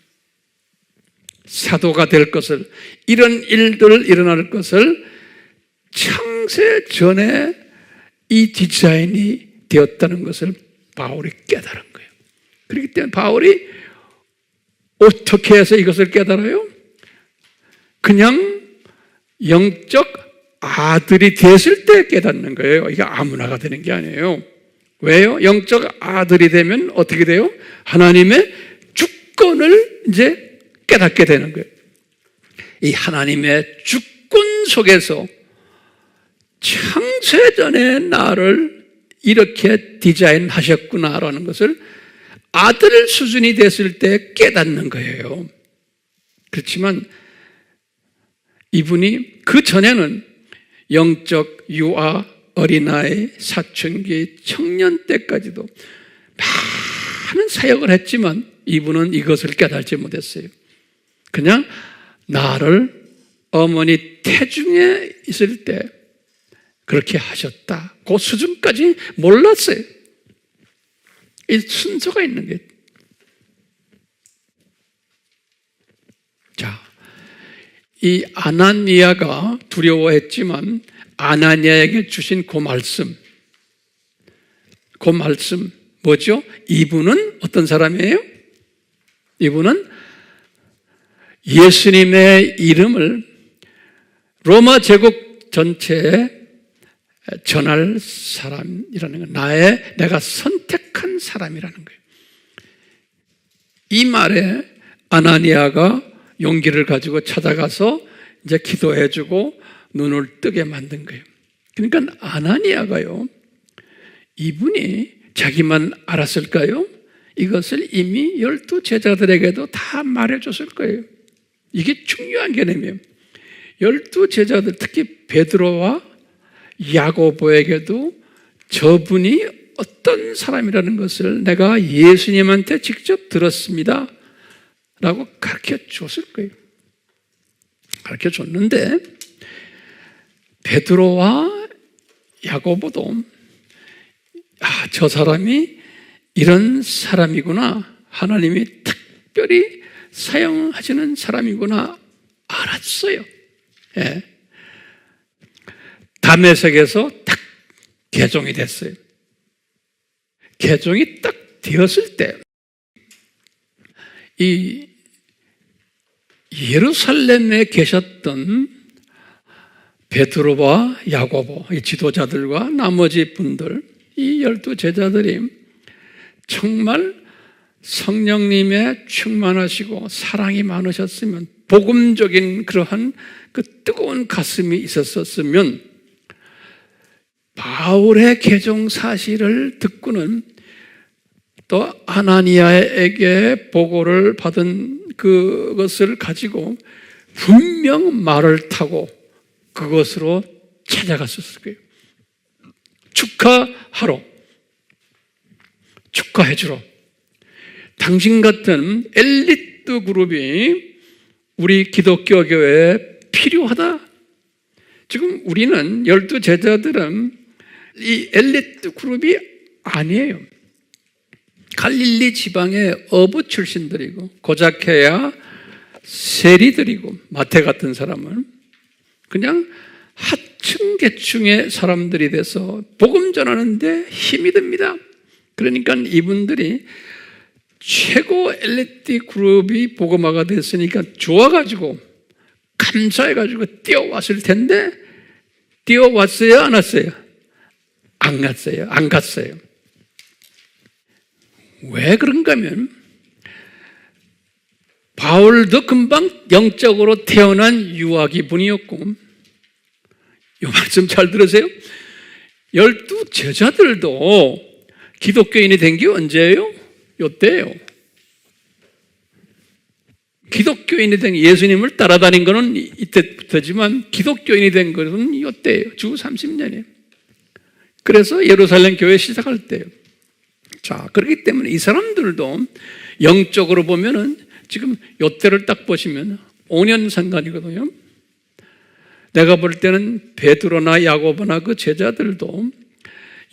사도가 될 것을, 이런 일들을 일어날 것을 창세 전에 이 디자인이 되었다는 것을 바울이 깨달은 거예요. 그렇기 때문에 바울이 어떻게 해서 이것을 깨달아요? 그냥 영적 아들이 됐을 때 깨닫는 거예요. 이게 아무나가 되는 게 아니에요. 왜요? 영적 아들이 되면 어떻게 돼요? 하나님의 주권을 이제 깨닫게 되는 거예요. 이 하나님의 주권 속에서 창세전에 나를 이렇게 디자인하셨구나라는 것을 아들 수준이 됐을 때 깨닫는 거예요. 그렇지만 이분이 그 전에는 영적 유아, 어린아이, 사춘기, 청년 때까지도 많은 사역을 했지만 이분은 이것을 깨닫지 못했어요. 그냥 나를 어머니 태중에 있을 때 그렇게 하셨다. 그 수준까지 몰랐어요. 이 순서가 있는 게. 자, 이 아나니아가 두려워했지만 아나니아에게 주신 그 말씀 뭐죠? 이분은 어떤 사람이에요? 이분은 예수님의 이름을 로마 제국 전체에 전할 사람이라는 거예요. 내가 선택한 사람이라는 거예요. 이 말에 아나니아가 용기를 가지고 찾아가서 이제 기도해주고 눈을 뜨게 만든 거예요. 그러니까 아나니아가요, 이분이 자기만 알았을까요? 이것을 이미 12 제자들에게도 다 말해줬을 거예요. 이게 중요한 개념이에요. 12 제자들, 특히 베드로와 야고보에게도 저분이 어떤 사람이라는 것을 내가 예수님한테 직접 들었습니다 라고 가르쳐 줬을 거예요. 가르쳐 줬는데 베드로와 야고보도 저 사람이 이런 사람이구나, 하나님이 특별히 사용하시는 사람이구나 알았어요. 예. 다메섹에서 딱 개종이 됐어요. 개종이 딱 되었을 때 이 예루살렘에 계셨던 베드로와 야고보, 이 지도자들과 나머지 분들, 이 12 제자들이 정말 성령님의 충만하시고 사랑이 많으셨으면, 복음적인 그러한 그 뜨거운 가슴이 있었으면 바울의 개종 사실을 듣고는 또 아나니아에게 보고를 받은 그것을 가지고 분명 말을 타고 그것으로 찾아갔었을 거예요. 축하하러, 축하해주러. 당신 같은 엘리트 그룹이 우리 기독교 교회에 필요하다. 지금 우리는 12 제자들은 이 엘리트 그룹이 아니에요. 갈릴리 지방의 어부 출신들이고, 고작해야 세리들이고, 마태 같은 사람은 그냥 계층의 사람들이 돼서 복음 전하는데 힘이 듭니다. 그러니까 이분들이 최고 엘리트 그룹이 복음화가 됐으니까 좋아가지고 감사해가지고 뛰어왔을 텐데 뛰어왔어요? 안 왔어요? 안 갔어요. 안 갔어요. 왜 그런가 하면 바울도 금방 영적으로 태어난 유아기 분이었고, 이 말씀 잘 들으세요. 12 제자들도 기독교인이 된 게 언제예요? 요때예요. 기독교인이 된 예수님을 따라다닌 것은 이때부터지만 기독교인이 된 것은 이때예요. 주 30년이에요. 그래서 예루살렘 교회 시작할 때예요. 자, 그렇기 때문에 이 사람들도 영적으로 보면은 지금 요때를 딱 보시면 5년 상관이거든요. 내가 볼 때는 베드로나 야고보나 그 제자들도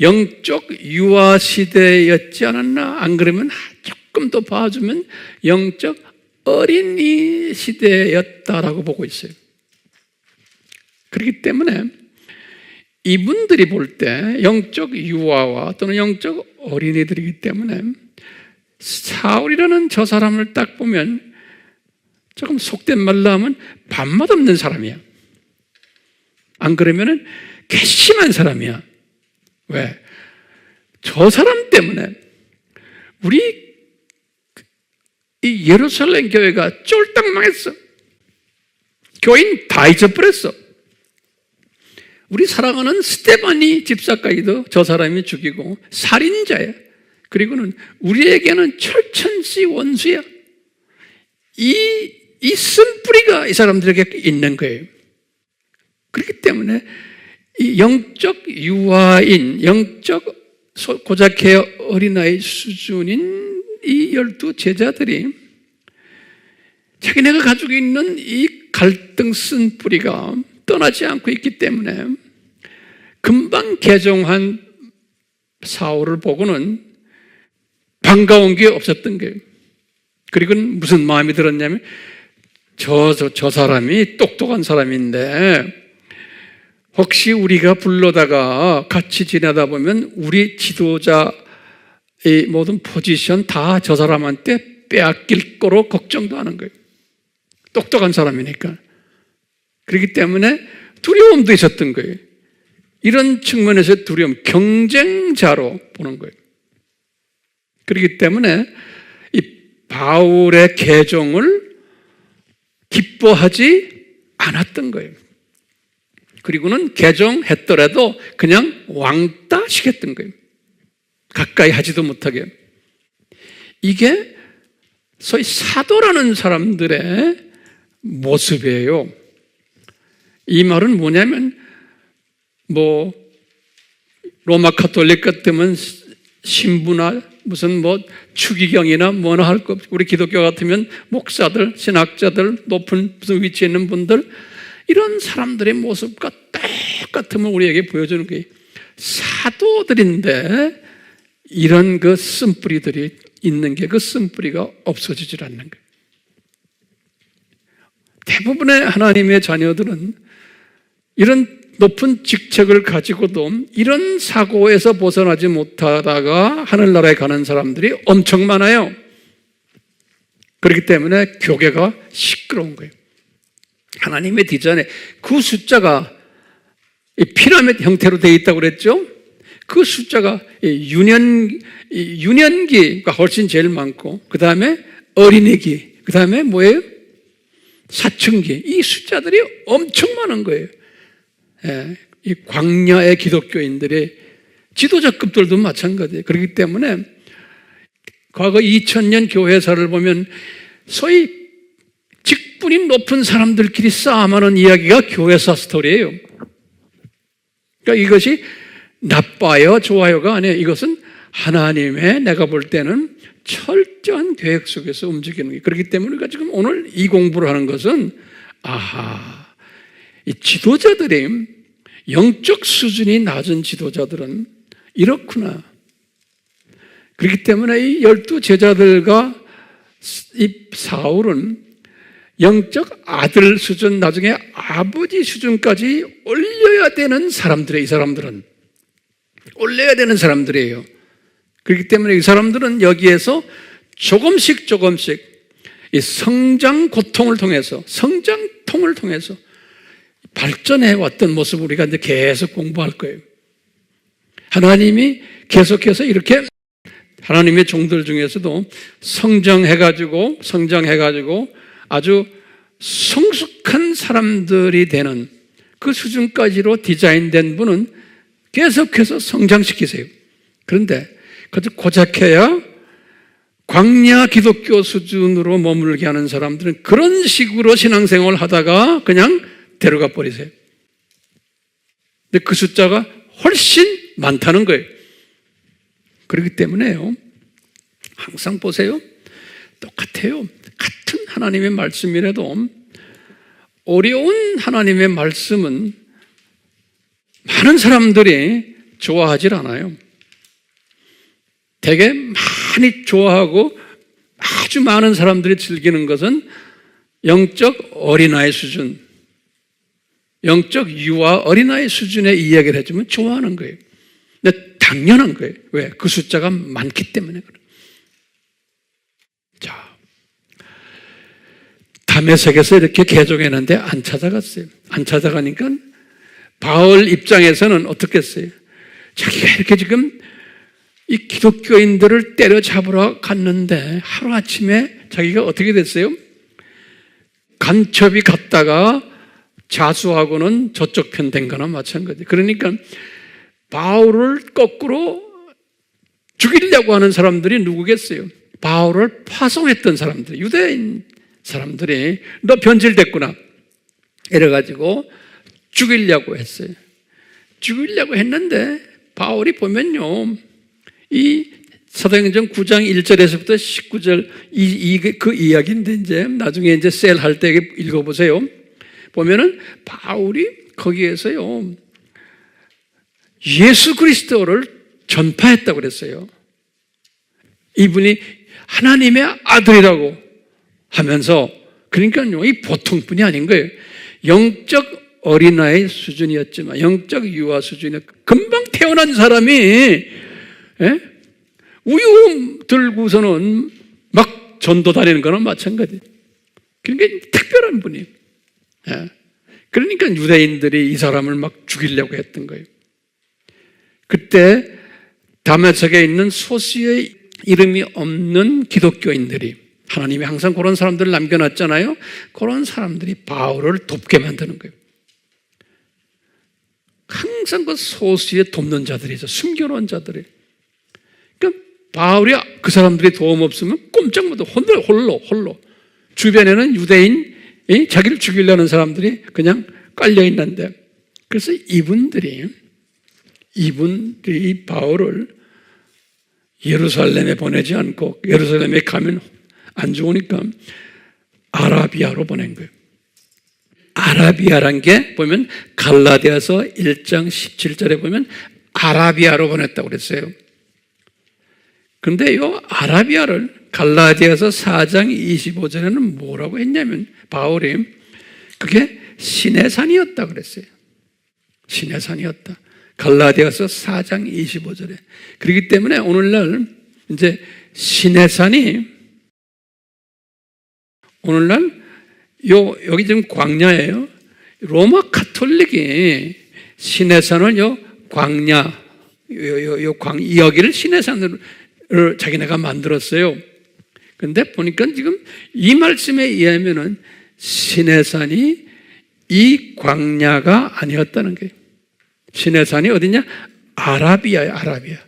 영적 유아 시대였지 않았나? 안 그러면 조금 더 봐주면 영적 어린이 시대였다라고 보고 있어요. 그렇기 때문에 이분들이 볼 때 영적 유아와 또는 영적 어린이들이기 때문에 사울이라는 저 사람을 딱 보면 조금 속된 말로 하면 밥맛 없는 사람이야. 안 그러면은 괘씸한 사람이야. 왜? 저 사람 때문에 우리 이 예루살렘 교회가 쫄딱 망했어. 교인 다 잊어버렸어. 우리 사랑하는 스테바니 집사까지도 저 사람이 죽이고 살인자야. 그리고는 우리에게는 철천시 원수야. 이 쓴뿌리가 이 사람들에게 있는 거예요. 그렇기 때문에 이 영적 유아인, 영적 고작해야 어린아이 수준인 이 12 제자들이 자기네가 가지고 있는 이 갈등 쓴뿌리가 떠나지 않고 있기 때문에 금방 개종한 사울을 보고는 반가운 게 없었던 거예요. 그리고 무슨 마음이 들었냐면 저 사람이 똑똑한 사람인데 혹시 우리가 불러다가 같이 지내다 보면 우리 지도자의 모든 포지션 다 저 사람한테 빼앗길 거로 걱정도 하는 거예요. 똑똑한 사람이니까. 그렇기 때문에 두려움도 있었던 거예요. 이런 측면에서 두려움, 경쟁자로 보는 거예요. 그렇기 때문에 이 바울의 개종을 기뻐하지 않았던 거예요. 그리고는 개종했더라도 그냥 왕따 시켰던 거예요. 가까이 하지도 못하게. 이게 소위 사도라는 사람들의 모습이에요. 이 말은 뭐냐면 로마 카톨릭 같으면 신부나 무슨 추기경이나 뭐나 할 거 없고, 우리 기독교 같으면 목사들, 신학자들, 높은 무슨 위치에 있는 분들, 이런 사람들의 모습과 똑같음을 우리에게 보여주는 거예요. 사도들인데 이런 그 쓴뿌리들이 있는 게 그 쓴뿌리가 없어지질 않는 거예요. 대부분의 하나님의 자녀들은 이런 높은 직책을 가지고도 이런 사고에서 벗어나지 못하다가 하늘나라에 가는 사람들이 엄청 많아요. 그렇기 때문에 교계가 시끄러운 거예요. 하나님의 디자인에 그 숫자가 피라미드 형태로 되어 있다고 그랬죠? 그 숫자가 유년기가 훨씬 제일 많고, 그 다음에 어린이기, 그 다음에 뭐예요? 사춘기. 이 숫자들이 엄청 많은 거예요. 이 광야의 기독교인들의 지도자급들도 마찬가지예요. 그렇기 때문에 과거 2000년 교회사를 보면 소위 직분이 높은 사람들끼리 싸움하는 이야기가 교회사 스토리예요. 그러니까 이것이 나빠요, 좋아요가 아니에요. 이것은 하나님의, 내가 볼 때는 철저한 계획 속에서 움직이는 거예요. 그렇기 때문에 우리가 지금 오늘 이 공부를 하는 것은, 이 지도자들이, 영적 수준이 낮은 지도자들은 이렇구나. 그렇기 때문에 이 12 제자들과 이 사울은 영적 아들 수준, 나중에 아버지 수준까지 올려야 되는 사람들이에요. 이 사람들은 올려야 되는 사람들이에요. 그렇기 때문에 이 사람들은 여기에서 조금씩 이 성장 고통을 통해서, 성장통을 통해서 발전해 왔던 모습을 우리가 이제 계속 공부할 거예요. 하나님이 계속해서 이렇게 하나님의 종들 중에서도 성장해가지고 아주 성숙한 사람들이 되는 그 수준까지로 디자인된 분은 계속해서 성장시키세요. 그런데 그것도 고작해야 광야 기독교 수준으로 머물게 하는 사람들은 그런 식으로 신앙생활을 하다가 그냥 데려가 버리세요. 근데 그 숫자가 훨씬 많다는 거예요. 그렇기 때문에요, 항상 보세요. 똑같아요. 같은 하나님의 말씀이라도 어려운 하나님의 말씀은 많은 사람들이 좋아하질 않아요. 되게 많이 좋아하고 아주 많은 사람들이 즐기는 것은 영적 어린아이 수준, 영적 유아 어린아이 수준의 이야기를 해주면 좋아하는 거예요. 근데 당연한 거예요. 왜? 그 숫자가 많기 때문에 그래요. 자, 다메섹에서 이렇게 개종했는데 안 찾아갔어요. 안 찾아가니까 바울 입장에서는 어떻겠어요? 자기가 이렇게 지금 이 기독교인들을 때려잡으러 갔는데 하루아침에 자기가 어떻게 됐어요? 간첩이 갔다가 자수하고는 저쪽 편 된 거나 마찬가지. 그러니까 바울을 거꾸로 죽이려고 하는 사람들이 누구겠어요? 바울을 파송했던 사람들, 유대인 사람들이 너 변질됐구나 이래가지고 죽이려고 했어요. 죽이려고 했는데 바울이 보면요, 이 사도행전 9장 1절에서부터 19절 그 이야기인데 이제 나중에 이제 셀 할 때 읽어보세요. 보면은 바울이 거기에서요 예수 그리스도를 전파했다고 그랬어요. 이분이 하나님의 아들이라고 하면서, 그러니까요 이 보통뿐이 아닌 거예요. 영적 어린아이 수준이었지만 영적 유아 수준이 금방 태어난 사람이 우유 들고서는 막 전도 다니는 거나 마찬가지. 그러니까 특별한 분이에요. 그러니까 유대인들이 이 사람을 막 죽이려고 했던 거예요. 그때 다메섹에 있는 소수의 이름이 없는 기독교인들이, 하나님이 항상 그런 사람들을 남겨놨잖아요. 그런 사람들이 바울을 돕게 만드는 거예요. 항상 그 소수의 돕는 자들이죠. 숨겨놓은 자들이. 그러니까 바울이 그 사람들이 도움 없으면 꼼짝 못하고 홀로. 주변에는 유대인이 자기를 죽이려는 사람들이 그냥 깔려 있는데, 그래서 이분들이 바울을 예루살렘에 보내지 않고, 예루살렘에 가면 안 좋으니까 아라비아로 보낸 거예요. 아라비아란 게 보면 갈라디아서 1장 17절에 보면 아라비아로 보냈다고 그랬어요. 그런데 이 아라비아를 갈라디아서 4장 25절에는 뭐라고 했냐면, 바울이 그게 시내산이었다 그랬어요. 시내산이었다. 갈라디아서 4장 25절에. 그렇기 때문에 오늘날 이제 시내산이, 오늘날 여기 지금 광야예요. 로마 카톨릭이 시내산을 광야, 여기를 시내산으로 자기네가 만들었어요. 근데 보니까 지금 이 말씀에 의하면은 시내산이 이 광야가 아니었다는 거예요. 시내산이 어디냐? 아라비아예요, 아라비아.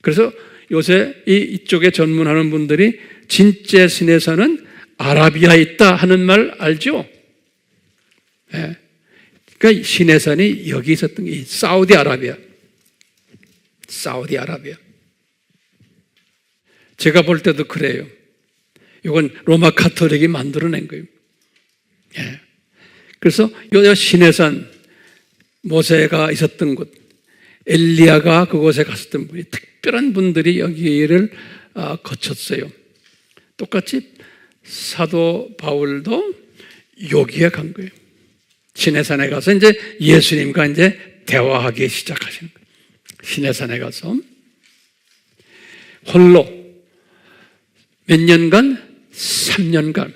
그래서 요새 이쪽에 전문하는 분들이 진짜 시내산은 아라비아에 있다 하는 말 알죠? 네. 그러니까 시내산이 여기 있었던 게 사우디아라비아. 제가 볼 때도 그래요. 이건 로마 카톨릭이 만들어낸 거예요. 예. 그래서 요 시내산, 모세가 있었던 곳, 엘리야가 그곳에 갔었던 분이, 특별한 분들이 여기를 거쳤어요. 똑같이 사도 바울도 여기에 간 거예요. 시내산에 가서 이제 예수님과 이제 대화하기 시작하시는 거예요. 시내산에 가서 홀로 몇 년간? 3년간.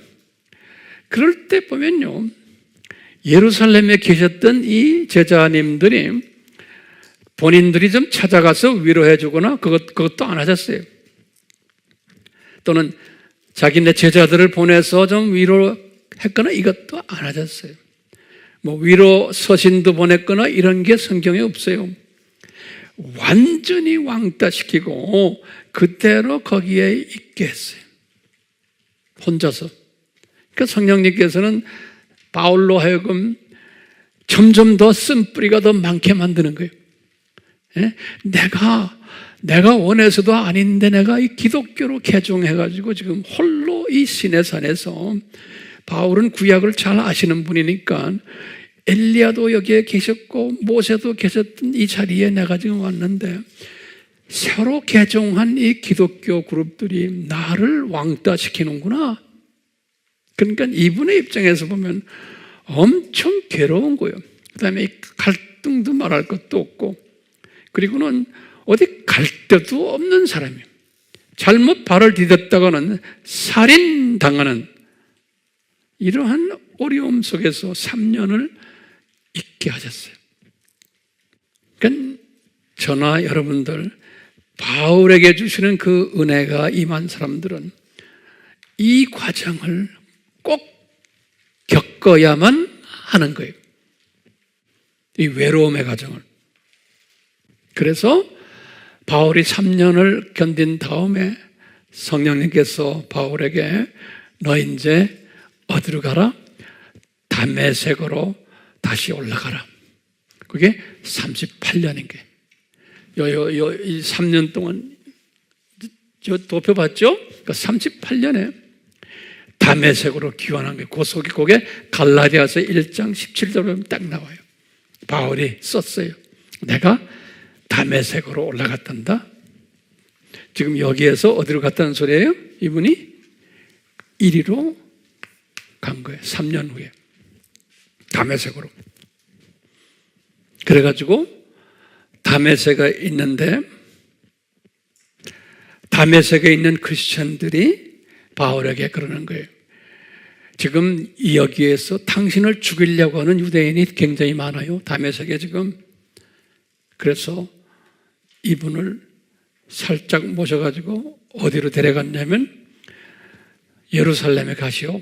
그럴 때 보면요, 예루살렘에 계셨던 이 제자님들이 본인들이 좀 찾아가서 위로해 주거나 그것도 안 하셨어요. 또는 자기네 제자들을 보내서 좀 위로했거나 이것도 안 하셨어요. 뭐 위로 서신도 보냈거나 이런 게 성경에 없어요. 완전히 왕따시키고 그대로 거기에 있게 했어요. 혼자서. 그러니까 성령님께서는 바울로 하여금 점점 더 쓴뿌리가 더 많게 만드는 거예요. 예? 내가 원해서도 아닌데 내가 이 기독교로 개종해가지고 지금 홀로 이 시내산에서, 바울은 구약을 잘 아시는 분이니까 엘리야도 여기에 계셨고 모세도 계셨던 이 자리에 내가 지금 왔는데 새로 개종한 이 기독교 그룹들이 나를 왕따시키는구나. 그러니까 이분의 입장에서 보면 엄청 괴로운 거예요. 그 다음에 이 갈등도 말할 것도 없고, 그리고는 어디 갈 데도 없는 사람이에요. 잘못 발을 디뎠다가는 살인당하는 이러한 어려움 속에서 3년을 있게 하셨어요. 그러니까 저나 여러분들, 바울에게 주시는 그 은혜가 임한 사람들은 이 과정을 꼭 겪어야만 하는 거예요. 이 외로움의 과정을. 그래서 바울이 3년을 견딘 다음에 성령님께서 바울에게 너 이제 어디로 가라? 다메섹으로 다시 올라가라. 그게 38년인 게. 이 3년 동안 저 도표 봤죠? 그러니까 38년에 다메섹으로 귀환한 게 그게 갈라디아서 1장 17절에 딱 나와요. 바울이 썼어요. 내가 다메섹으로 올라갔단다. 지금 여기에서 어디로 갔다는 소리예요? 이분이 이리로 간 거예요. 3년 후에 다메섹으로. 그래가지고 다메섹에 있는데, 다메섹에 있는 크리스천들이 바울에게 그러는 거예요. 지금 여기에서 당신을 죽이려고 하는 유대인이 굉장히 많아요. 다메섹에 지금. 그래서 이분을 살짝 모셔가지고 어디로 데려갔냐면 예루살렘에 가시오.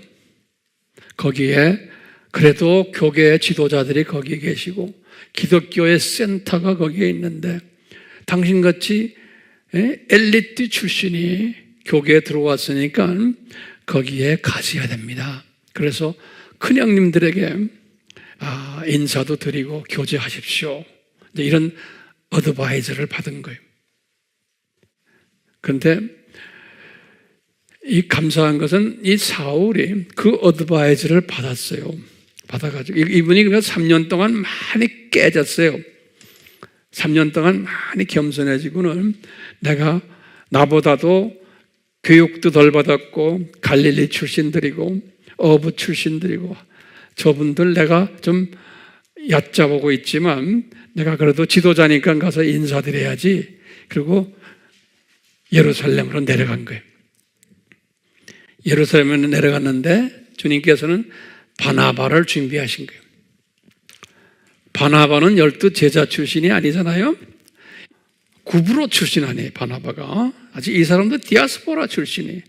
거기에 그래도 교계의 지도자들이 거기에 계시고 기독교의 센터가 거기에 있는데 당신같이 엘리트 출신이 교계에 들어왔으니까 거기에 가셔야 됩니다. 그래서 큰형님들에게 인사도 드리고 교제하십시오. 이런 어드바이저를 받은 거예요. 그런데 이 감사한 것은 이 사울이 그 어드바이저를 받았어요. 받아가지고 이분이 그러니까 3년 동안 많이 깨졌어요. 3년 동안 많이 겸손해지고는 내가 나보다도 교육도 덜 받았고 갈릴리 출신들이고 어부 출신들이고 저분들 내가 좀 얕잡아보고 있지만 내가 그래도 지도자니까 가서 인사드려야지. 그리고 예루살렘으로 내려간 거예요. 예루살렘으로 내려갔는데 주님께서는 바나바를 준비하신 거예요. 바나바는 12 제자 출신이 아니잖아요. 구브로 출신 아니에요. 바나바가 아직 이 사람도 디아스포라 출신이에요.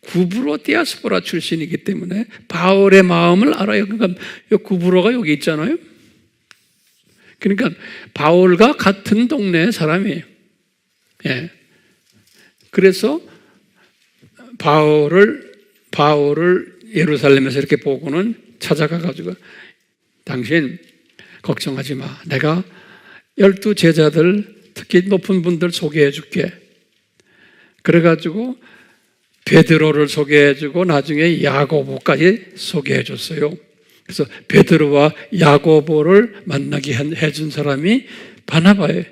구브로 디아스포라 출신이기 때문에 바울의 마음을 알아요. 그러니까 구브로가 여기 있잖아요. 그러니까 바울과 같은 동네 사람이에요. 예. 그래서 바울을 예루살렘에서 이렇게 보고는 찾아가가지고 당신 걱정하지 마. 내가 12 제자들 특히 높은 분들 소개해 줄게. 그래가지고 베드로를 소개해 주고 나중에 야고보까지 소개해 줬어요. 그래서 베드로와 야고보를 만나게 해준 사람이 바나바예요.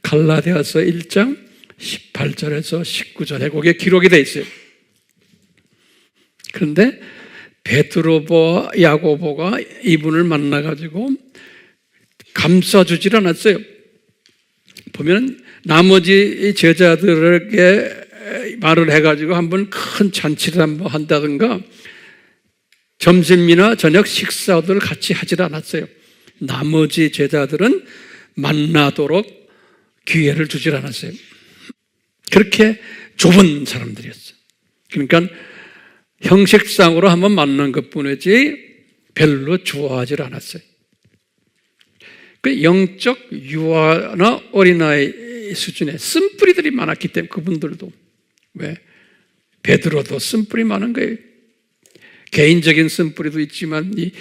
갈라디아서 1장 18절에서 19절에 거기에 기록이 되어 있어요. 그런데 베드로와 야고보가 이분을 만나가지고 감싸주질 않았어요. 보면 나머지 제자들에게 말을 해가지고 한번 큰 잔치를 한번 한다든가 점심이나 저녁 식사를 같이 하질 않았어요. 나머지 제자들은 만나도록 기회를 주질 않았어요. 그렇게 좁은 사람들이었어요. 그러니까 형식상으로 한번 만난 것뿐이지 별로 좋아하질 않았어요. 그 영적 유아나 어린아이 수준의 쓴뿌리들이 많았기 때문에 그분들도 왜? 베드로도 쓴뿌리 많은 거예요. 개인적인 쓴뿌리도 있지만 이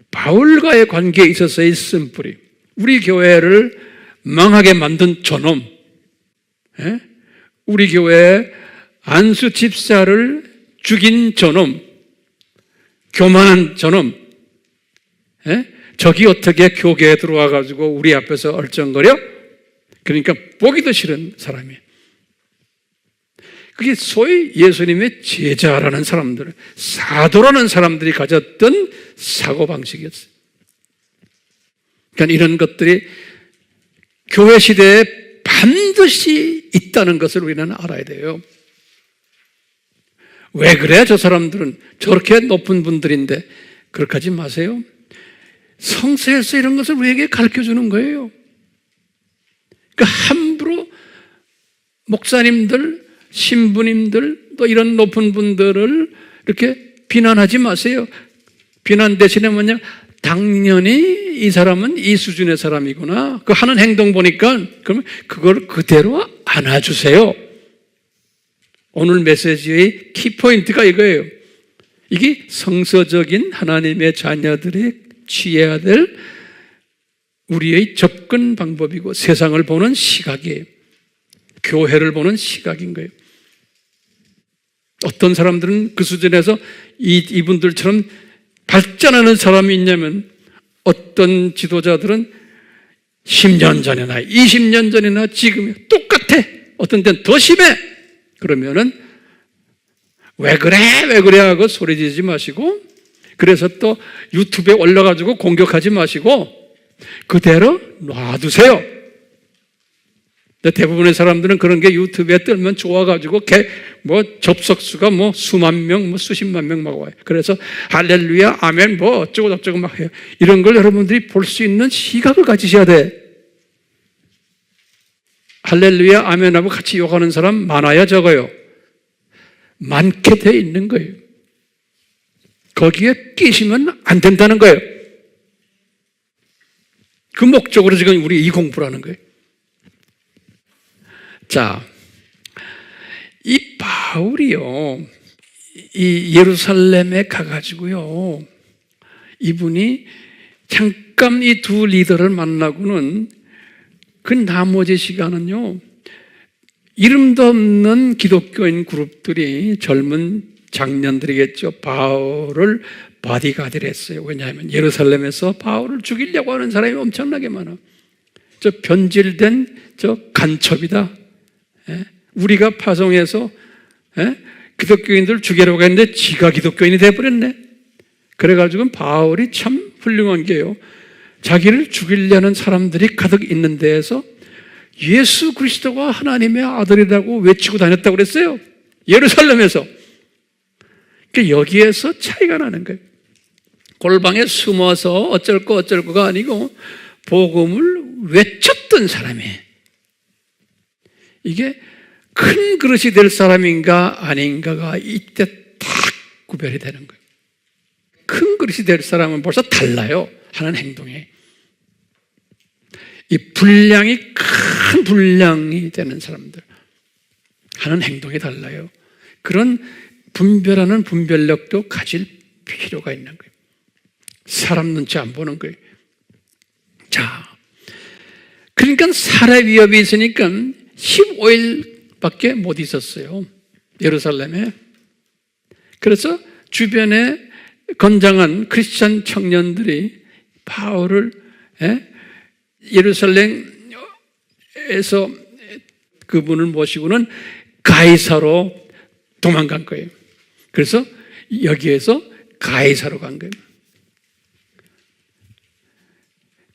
바울과의 관계에 있어서의 쓴뿌리, 우리 교회를 망하게 만든 저놈, 우리 교회 안수 집사를 죽인 저놈, 교만한 저놈, 저기 어떻게 교계에 들어와가지고 우리 앞에서 얼쩡거려? 그러니까 보기도 싫은 사람이에요. 그게 소위 예수님의 제자라는 사람들, 사도라는 사람들이 가졌던 사고방식이었어요. 그러니까 이런 것들이 교회 시대에 반드시 있다는 것을 우리는 알아야 돼요. 왜 그래? 저 사람들은 저렇게 높은 분들인데. 그렇게 하지 마세요. 성서에서 이런 것을 우리에게 가르쳐 주는 거예요. 그러니까 함부로 목사님들, 신부님들, 또 이런 높은 분들을 이렇게 비난하지 마세요. 비난 대신에 뭐냐? 당연히 이 사람은 이 수준의 사람이구나. 그 하는 행동 보니까 그러면 그걸 그대로 안아주세요. 오늘 메시지의 키포인트가 이거예요. 이게 성서적인 하나님의 자녀들이 취해야 될 우리의 접근 방법이고 세상을 보는 시각이에요. 교회를 보는 시각인 거예요. 어떤 사람들은 그 수준에서 이분들처럼 발전하는 사람이 있냐면 어떤 지도자들은 10년 전이나 20년 전이나 지금 똑같아. 어떤 데는 더 심해. 그러면은 왜 그래 하고 소리 지르지 마시고, 그래서 또 유튜브에 올려가지고 공격하지 마시고 그대로 놔두세요. 대부분의 사람들은 그런 게 유튜브에 뜨면 좋아가지고 접속수가 수만 명, 수십만 명 막 와요. 그래서 할렐루야, 아멘, 어쩌고 저쩌고 막 해요. 이런 걸 여러분들이 볼 수 있는 시각을 가지셔야 돼. 할렐루야, 아멘하고 같이 욕하는 사람 많아야 적어요? 많게 돼 있는 거예요. 거기에 끼시면 안 된다는 거예요. 그 목적으로 지금 우리 이 공부라는 거예요. 자, 이 바울이요, 이 예루살렘에 가가지고요, 이분이 잠깐 이 두 리더를 만나고는 그 나머지 시간은요, 이름도 없는 기독교인 그룹들이 젊은 장년들이겠죠. 바울을 바디가드를 했어요. 왜냐하면 예루살렘에서 바울을 죽이려고 하는 사람이 엄청나게 많아. 저 변질된 저 간첩이다. 우리가 파송해서 기독교인들 죽이려고 했는데 지가 기독교인이 돼버렸네. 그래가지고 바울이 참 훌륭한 게요, 자기를 죽이려는 사람들이 가득 있는 데에서 예수 그리스도가 하나님의 아들이라고 외치고 다녔다고 그랬어요. 예루살렘에서. 그러니까 여기에서 차이가 나는 거예요. 골방에 숨어서 어쩔 거가 아니고 복음을 외쳤던 사람이에요. 이게 큰 그릇이 될 사람인가 아닌가가 이때 딱 구별이 되는 거예요. 큰 그릇이 될 사람은 벌써 달라요. 하는 행동이. 이 분량이 큰 분량이 되는 사람들 하는 행동이 달라요. 그런 분별하는 분별력도 가질 필요가 있는 거예요. 사람 눈치 안 보는 거예요. 자, 그러니까 살해 위협이 있으니까 15일밖에 못 있었어요. 예루살렘에. 그래서 주변에 건장한 크리스찬 청년들이 바울을 예루살렘에서 그분을 모시고는 가이사로 도망간 거예요. 그래서 여기에서 가이사로 간 거예요.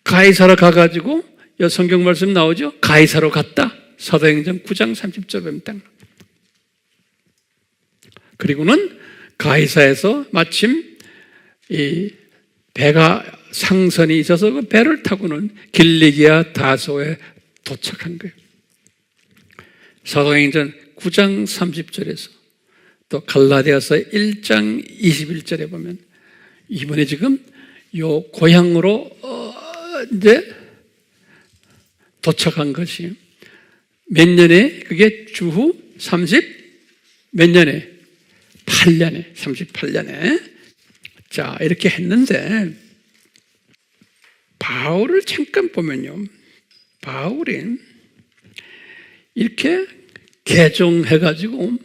가이사로 가가지고 성경 말씀 나오죠? 가이사로 갔다. 사도행전 9장 30절 보면 딱. 그리고는 가이사에서 마침 이 배가 상선이 있어서 그 배를 타고는 길리기아 다소에 도착한 거예요. 사도행전 9장 30절에서 또 갈라디아서 1장 21절에 보면 이번에 지금 요 고향으로 이제 도착한 것이 몇 년에? 그게 주후 몇 년에? 8년에, 38년에. 자, 이렇게 했는데, 바울을 잠깐 보면요. 바울이 이렇게 개종해가지고,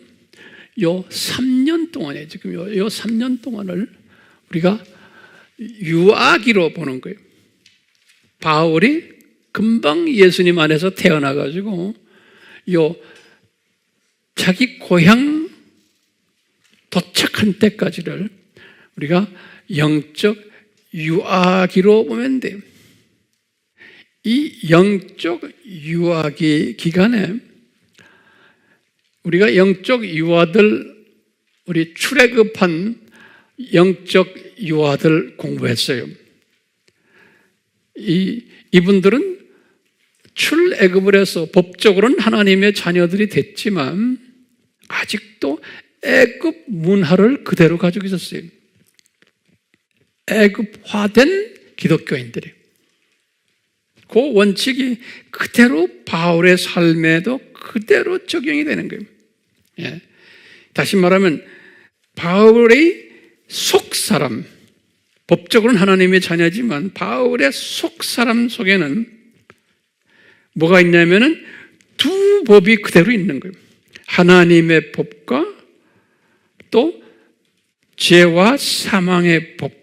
요 3년 동안에, 지금 요 3년 동안을 우리가 유아기로 보는 거예요. 바울이 금방 예수님 안에서 태어나가지고, 요 자기 고향 도착한 때까지를 우리가 영적 유아기로 보면 돼요. 이 영적 유아기 기간에 우리가 영적 유아들, 우리 출애굽한 영적 유아들 공부했어요. 이분들은 출애굽을 해서 법적으로는 하나님의 자녀들이 됐지만 아직도 애굽 문화를 그대로 가지고 있었어요. 애굽화된 기독교인들이. 그 원칙이 그대로 바울의 삶에도 그대로 적용이 되는 거예요. 예. 다시 말하면 바울의 속사람, 법적으로는 하나님의 자녀지만 바울의 속사람 속에는 뭐가 있냐면은 두 법이 그대로 있는 거예요. 하나님의 법과 또 죄와 사망의 법.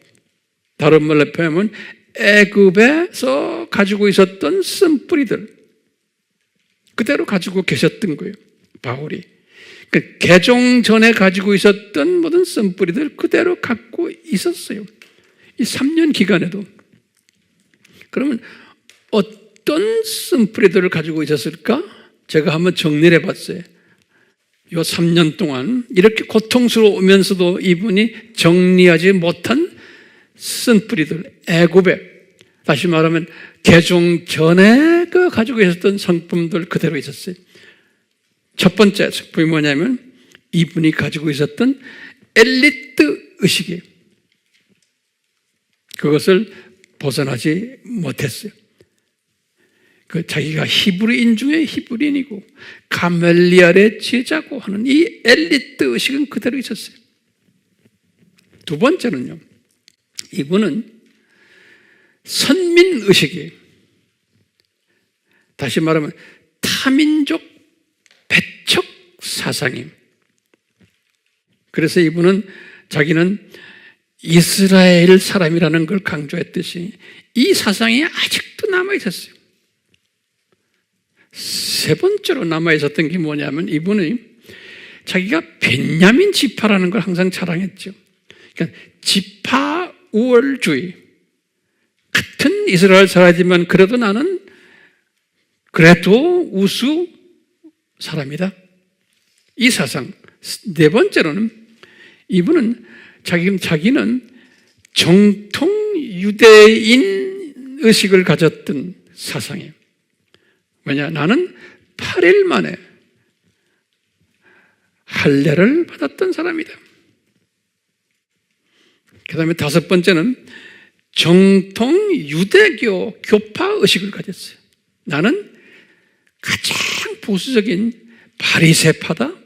다른 말로 표현하면 애굽에서 가지고 있었던 쓴뿌리들 그대로 가지고 계셨던 거예요. 바울이. 그러니까 개종 전에 가지고 있었던 모든 쓴뿌리들 그대로 갖고 있었어요. 이 3년 기간에도. 그러면 어떤 쓴뿌리들을 가지고 있었을까? 제가 한번 정리를 해봤어요. 요 3년 동안 이렇게 고통스러우면서도 이분이 정리하지 못한 쓴뿌리들, 애굽에, 다시 말하면 개종 전에 그 가지고 있었던 성품들 그대로 있었어요. 첫 번째 성품이 뭐냐면 이분이 가지고 있었던 엘리트 의식이에요. 그것을 벗어나지 못했어요. 그 자기가 히브리인 중에 히브리인이고 가멜리알의 제자고 하는 이 엘리트 의식은 그대로 있었어요. 두 번째는요, 이분은 선민 의식이에요. 다시 말하면 타민족 배척 사상이에요. 그래서 이분은 자기는 이스라엘 사람이라는 걸 강조했듯이 이 사상이 아직도 남아있었어요. 세 번째로 남아있었던 게 뭐냐면 이분이 자기가 베냐민 지파라는 걸 항상 자랑했죠. 그러니까 지파 우월주의. 같은 이스라엘 사람이지만 그래도 나는 그래도 우수 사람이다. 이 사상. 네 번째로는 이분은 자기는 정통 유대인 의식을 가졌던 사상이에요. 왜냐? 나는 8일 만에 할례를 받았던 사람이다. 그 다음에 다섯 번째는 정통 유대교 교파 의식을 가졌어요. 나는 가장 보수적인 바리새파다.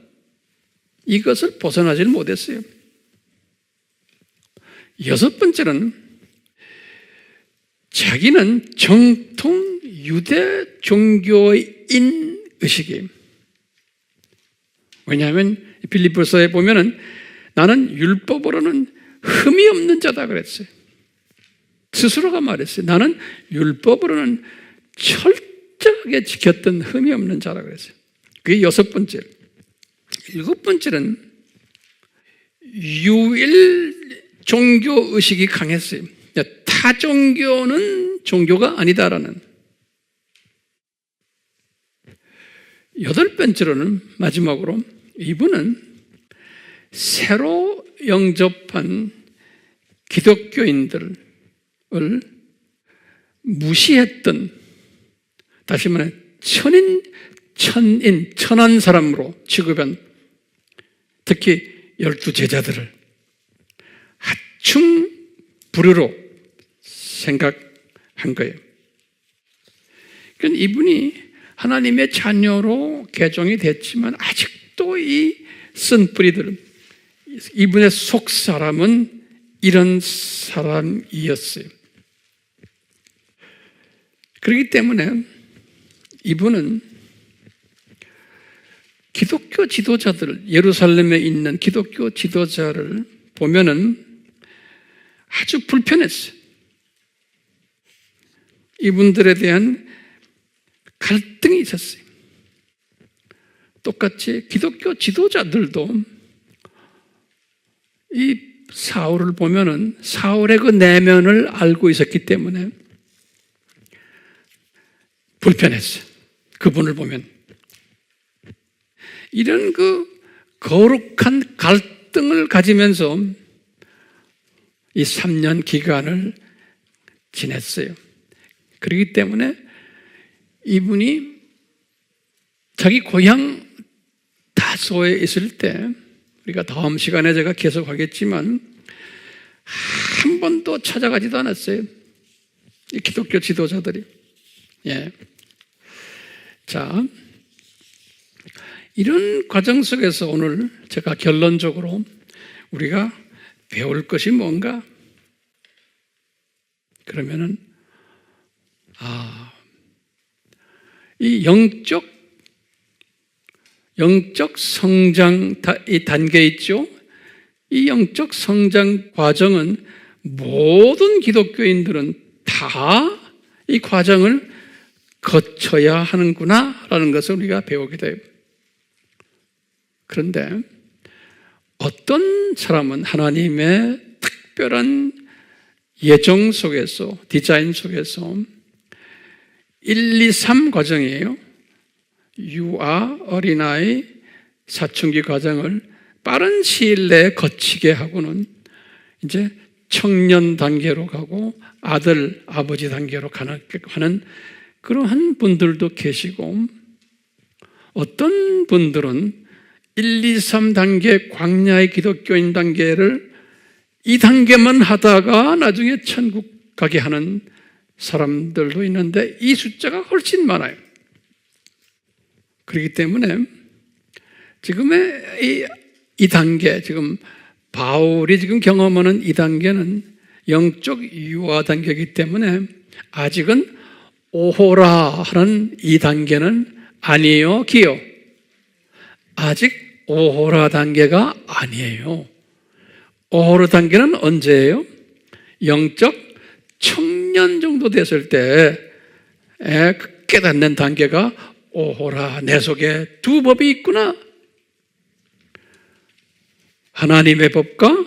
이것을 벗어나지 못했어요. 여섯 번째는 자기는 정통 유대 종교인 의식이에요. 왜냐하면 빌립보서에 보면은 나는 율법으로는 흠이 없는 자다 그랬어요. 스스로가 말했어요. 나는 율법으로는 철저하게 지켰던 흠이 없는 자라 그랬어요. 그게 여섯 번째. 일곱 번째는 유일 종교 의식이 강했어요. 타 종교는 종교가 아니다라는. 여덟 번째로는 마지막으로 이분은 새로 영접한 기독교인들을 무시했던, 다시 말해 천한 사람으로 취급한 특히 12제자들을 하충 불효로 생각한 거예요. 그러니까 이분이 하나님의 자녀로 개종이 됐지만 아직도 이 쓴뿌리들, 이분의 속 사람은 이런 사람이었어요. 그렇기 때문에 이분은 기독교 지도자들, 예루살렘에 있는 기독교 지도자를 보면은 아주 불편했어요. 이분들에 대한 갈등이 있었어요. 똑같이 기독교 지도자들도 이 사울을 보면은 사울의 그 내면을 알고 있었기 때문에 불편했어요. 그분을 보면. 이런 그 거룩한 갈등을 가지면서 이 3년 기간을 지냈어요. 그렇기 때문에 이분이 자기 고향 다소에 있을 때, 우리가 다음 시간에 제가 계속 하겠지만 한 번도 찾아가지도 않았어요. 이 기독교 지도자들이. 예. 자, 이런 과정 속에서 오늘 제가 결론적으로 우리가 배울 것이 뭔가? 그러면은 이 영적 성장 이 단계 있죠? 이 영적 성장 과정은 모든 기독교인들은 다 이 과정을 거쳐야 하는구나라는 것을 우리가 배우게 돼요. 그런데 어떤 사람은 하나님의 특별한 예정 속에서, 디자인 속에서 1, 2, 3 과정이에요. 유아, 어린아이, 사춘기 과정을 빠른 시일 내에 거치게 하고는 이제 청년 단계로 가고 아들, 아버지 단계로 가는 그러한 분들도 계시고, 어떤 분들은 1, 2, 3 단계 광야의 기독교인 단계를 이 단계만 하다가 나중에 천국 가게 하는 사람들도 있는데 이 숫자가 훨씬 많아요. 그렇기 때문에 지금의 이 단계, 지금 바울이 지금 경험하는 이 단계는 영적 유아 단계이기 때문에 아직은 오호라 하는 이 단계는 아니에요, 기요? 아직 오호라 단계가 아니에요. 오호라 단계는 언제예요? 영적 청년 정도 됐을 때 깨닫는 단계가 오호라, 내 속에 두 법이 있구나. 하나님의 법과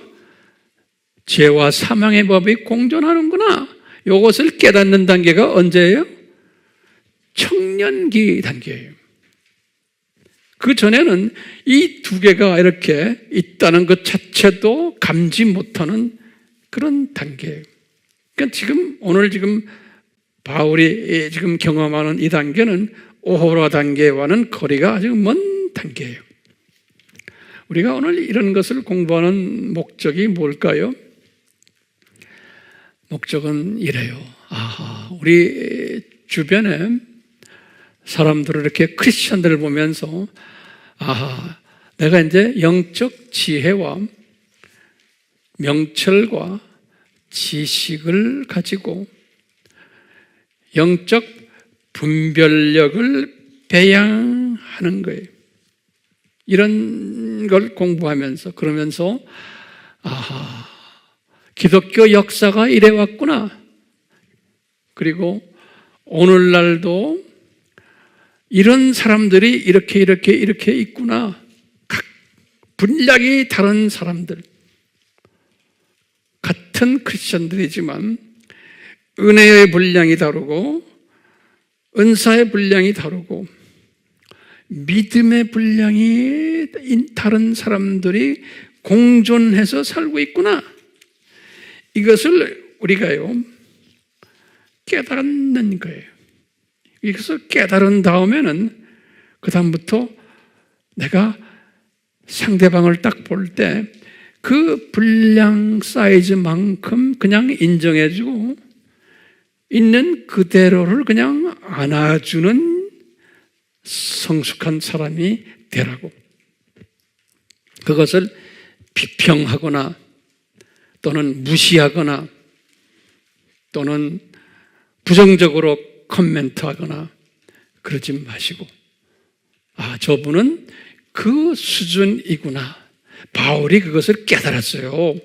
죄와 사망의 법이 공존하는구나. 이것을 깨닫는 단계가 언제예요? 청년기 단계예요. 그 전에는 이 두 개가 이렇게 있다는 것 자체도 감지 못하는 그런 단계예요. 그러니까 오늘 바울이 지금 경험하는 이 단계는 오호라 단계와는 거리가 아주 먼 단계예요. 우리가 오늘 이런 것을 공부하는 목적이 뭘까요? 목적은 이래요. 우리 주변에 사람들을 이렇게 크리스천들을 보면서 내가 이제 영적 지혜와 명철과 지식을 가지고 영적 분별력을 배양하는 거예요. 이런 걸 공부하면서, 그러면서 기독교 역사가 이래 왔구나. 그리고 오늘날도 이런 사람들이 이렇게 있구나. 각 분량이 다른 사람들. 같은 크리스천들이지만 은혜의 분량이 다르고 은사의 분량이 다르고 믿음의 분량이 다른 사람들이 공존해서 살고 있구나. 이것을 우리가요 깨닫는 거예요. 이것을 깨달은 다음에는 그 다음부터 내가 상대방을 딱 볼 때 그 분량 사이즈만큼 그냥 인정해주고 있는 그대로를 그냥 안아주는 성숙한 사람이 되라고. 그것을 비평하거나 또는 무시하거나 또는 부정적으로 코멘트하거나 그러지 마시고, 아, 저분은 그 수준이구나. 바울이 그것을 깨달았어요.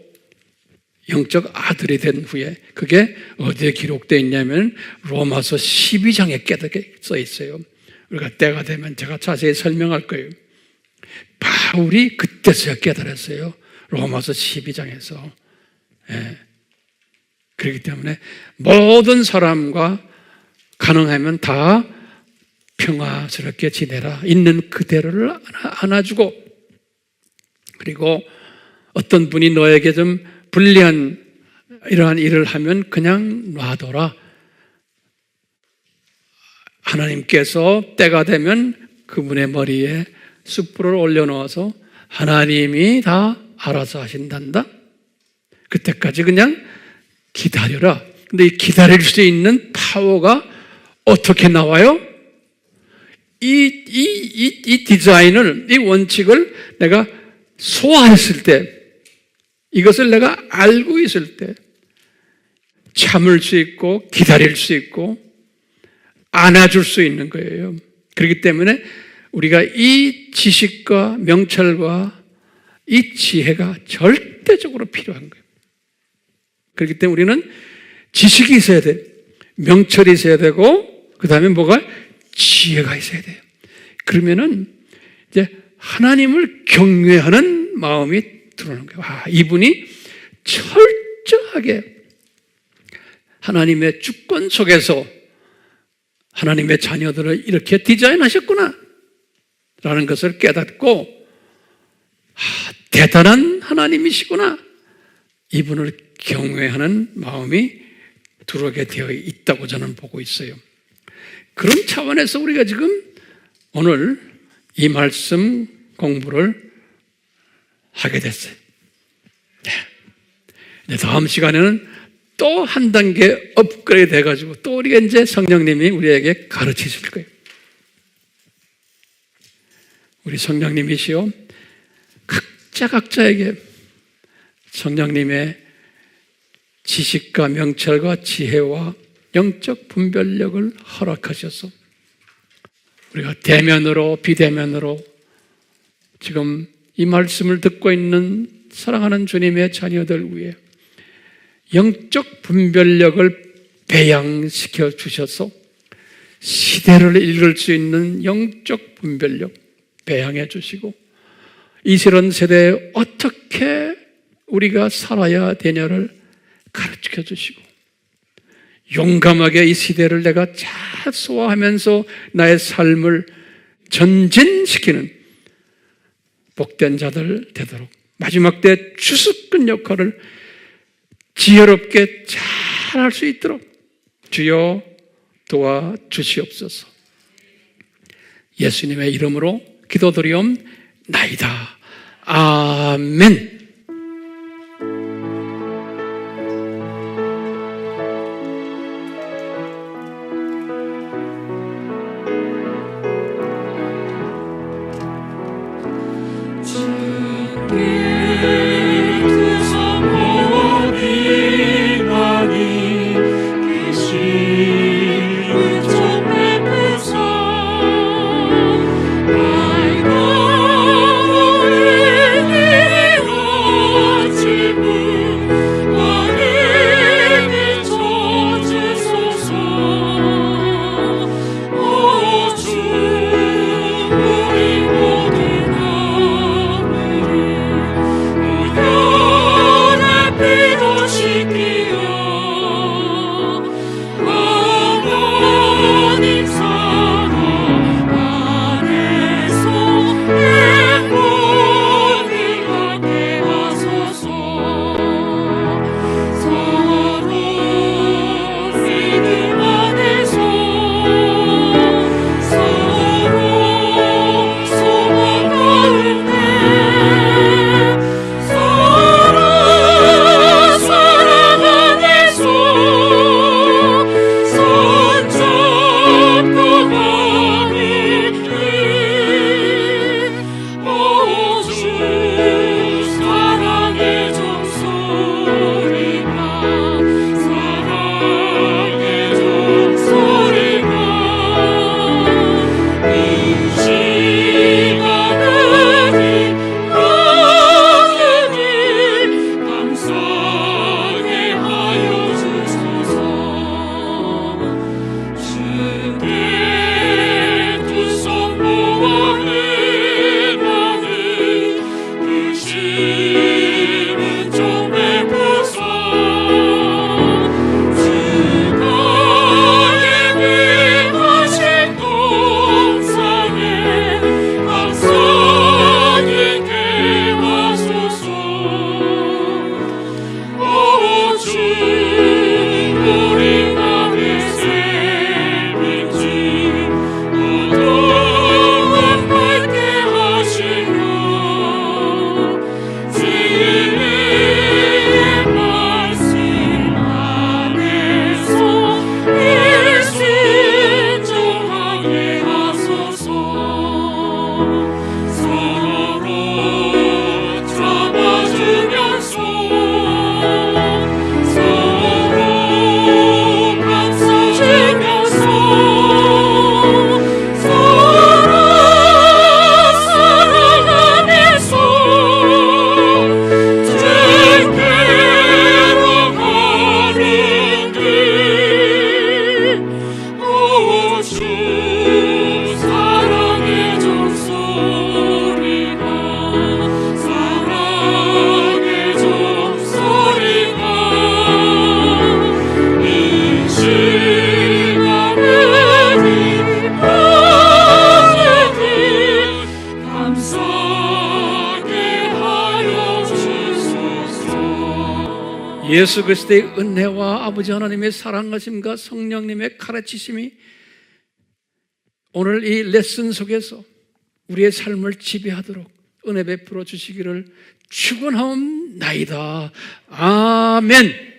영적 아들이 된 후에. 그게 어디에 기록되어 있냐면 로마서 12장에 깨닫게 써 있어요. 우리가 때가 되면 제가 자세히 설명할 거예요. 바울이 그때서야 깨달았어요. 로마서 12장에서. 예. 그렇기 때문에 모든 사람과 가능하면 다 평화스럽게 지내라. 있는 그대로를 안아주고, 그리고 어떤 분이 너에게 좀 불리한 이러한 일을 하면 그냥 놔둬라. 하나님께서 때가 되면 그분의 머리에 숯불을 올려놓아서 하나님이 다 알아서 하신단다. 그때까지 그냥 기다려라. 근데 이 기다릴 수 있는 파워가 어떻게 나와요? 이 디자인을, 이 원칙을 내가 소화했을 때, 이것을 내가 알고 있을 때 참을 수 있고 기다릴 수 있고 안아줄 수 있는 거예요. 그렇기 때문에 우리가 이 지식과 명철과 이 지혜가 절대적으로 필요한 거예요. 그렇기 때문에 우리는 지식이 있어야 돼. 명철이 있어야 되고, 그 다음에 뭐가? 지혜가 있어야 돼요. 그러면은 이제 하나님을 경외하는 마음이 들어오는 거예요. 아, 이분이 철저하게 하나님의 주권 속에서 하나님의 자녀들을 이렇게 디자인하셨구나 라는 것을 깨닫고, 아, 대단한 하나님이시구나, 이분을 경외하는 마음이 들어오게 되어 있다고 저는 보고 있어요. 그런 차원에서 우리가 지금 오늘 이 말씀 공부를 하게 됐어요. 네. 다음 시간에는 또 한 단계 업그레이드 해가지고 또 우리가 이제 성령님이 우리에게 가르쳐 줄 거예요. 우리 성령님이시요, 각자에게 성령님의 지식과 명철과 지혜와 영적 분별력을 허락하셔서 우리가 대면으로 비대면으로 지금 이 말씀을 듣고 있는 사랑하는 주님의 자녀들 위해 영적 분별력을 배양시켜 주셔서 시대를 읽을 수 있는 영적 분별력 배양해 주시고, 이 새로운 세대에 어떻게 우리가 살아야 되냐를 가르쳐 주시고, 용감하게 이 시대를 내가 잘 소화하면서 나의 삶을 전진시키는 복된 자들 되도록 마지막 때 주석근 역할을 지혜롭게 잘 할 수 있도록 주여 도와주시옵소서. 예수님의 이름으로 기도드리옵나이다. 아멘. 예수 그리스도의 은혜와 아버지 하나님의 사랑하심과 성령님의 가르치심이 오늘 이 레슨 속에서 우리의 삶을 지배하도록 은혜 베풀어 주시기를 축원하옵나이다. 아멘.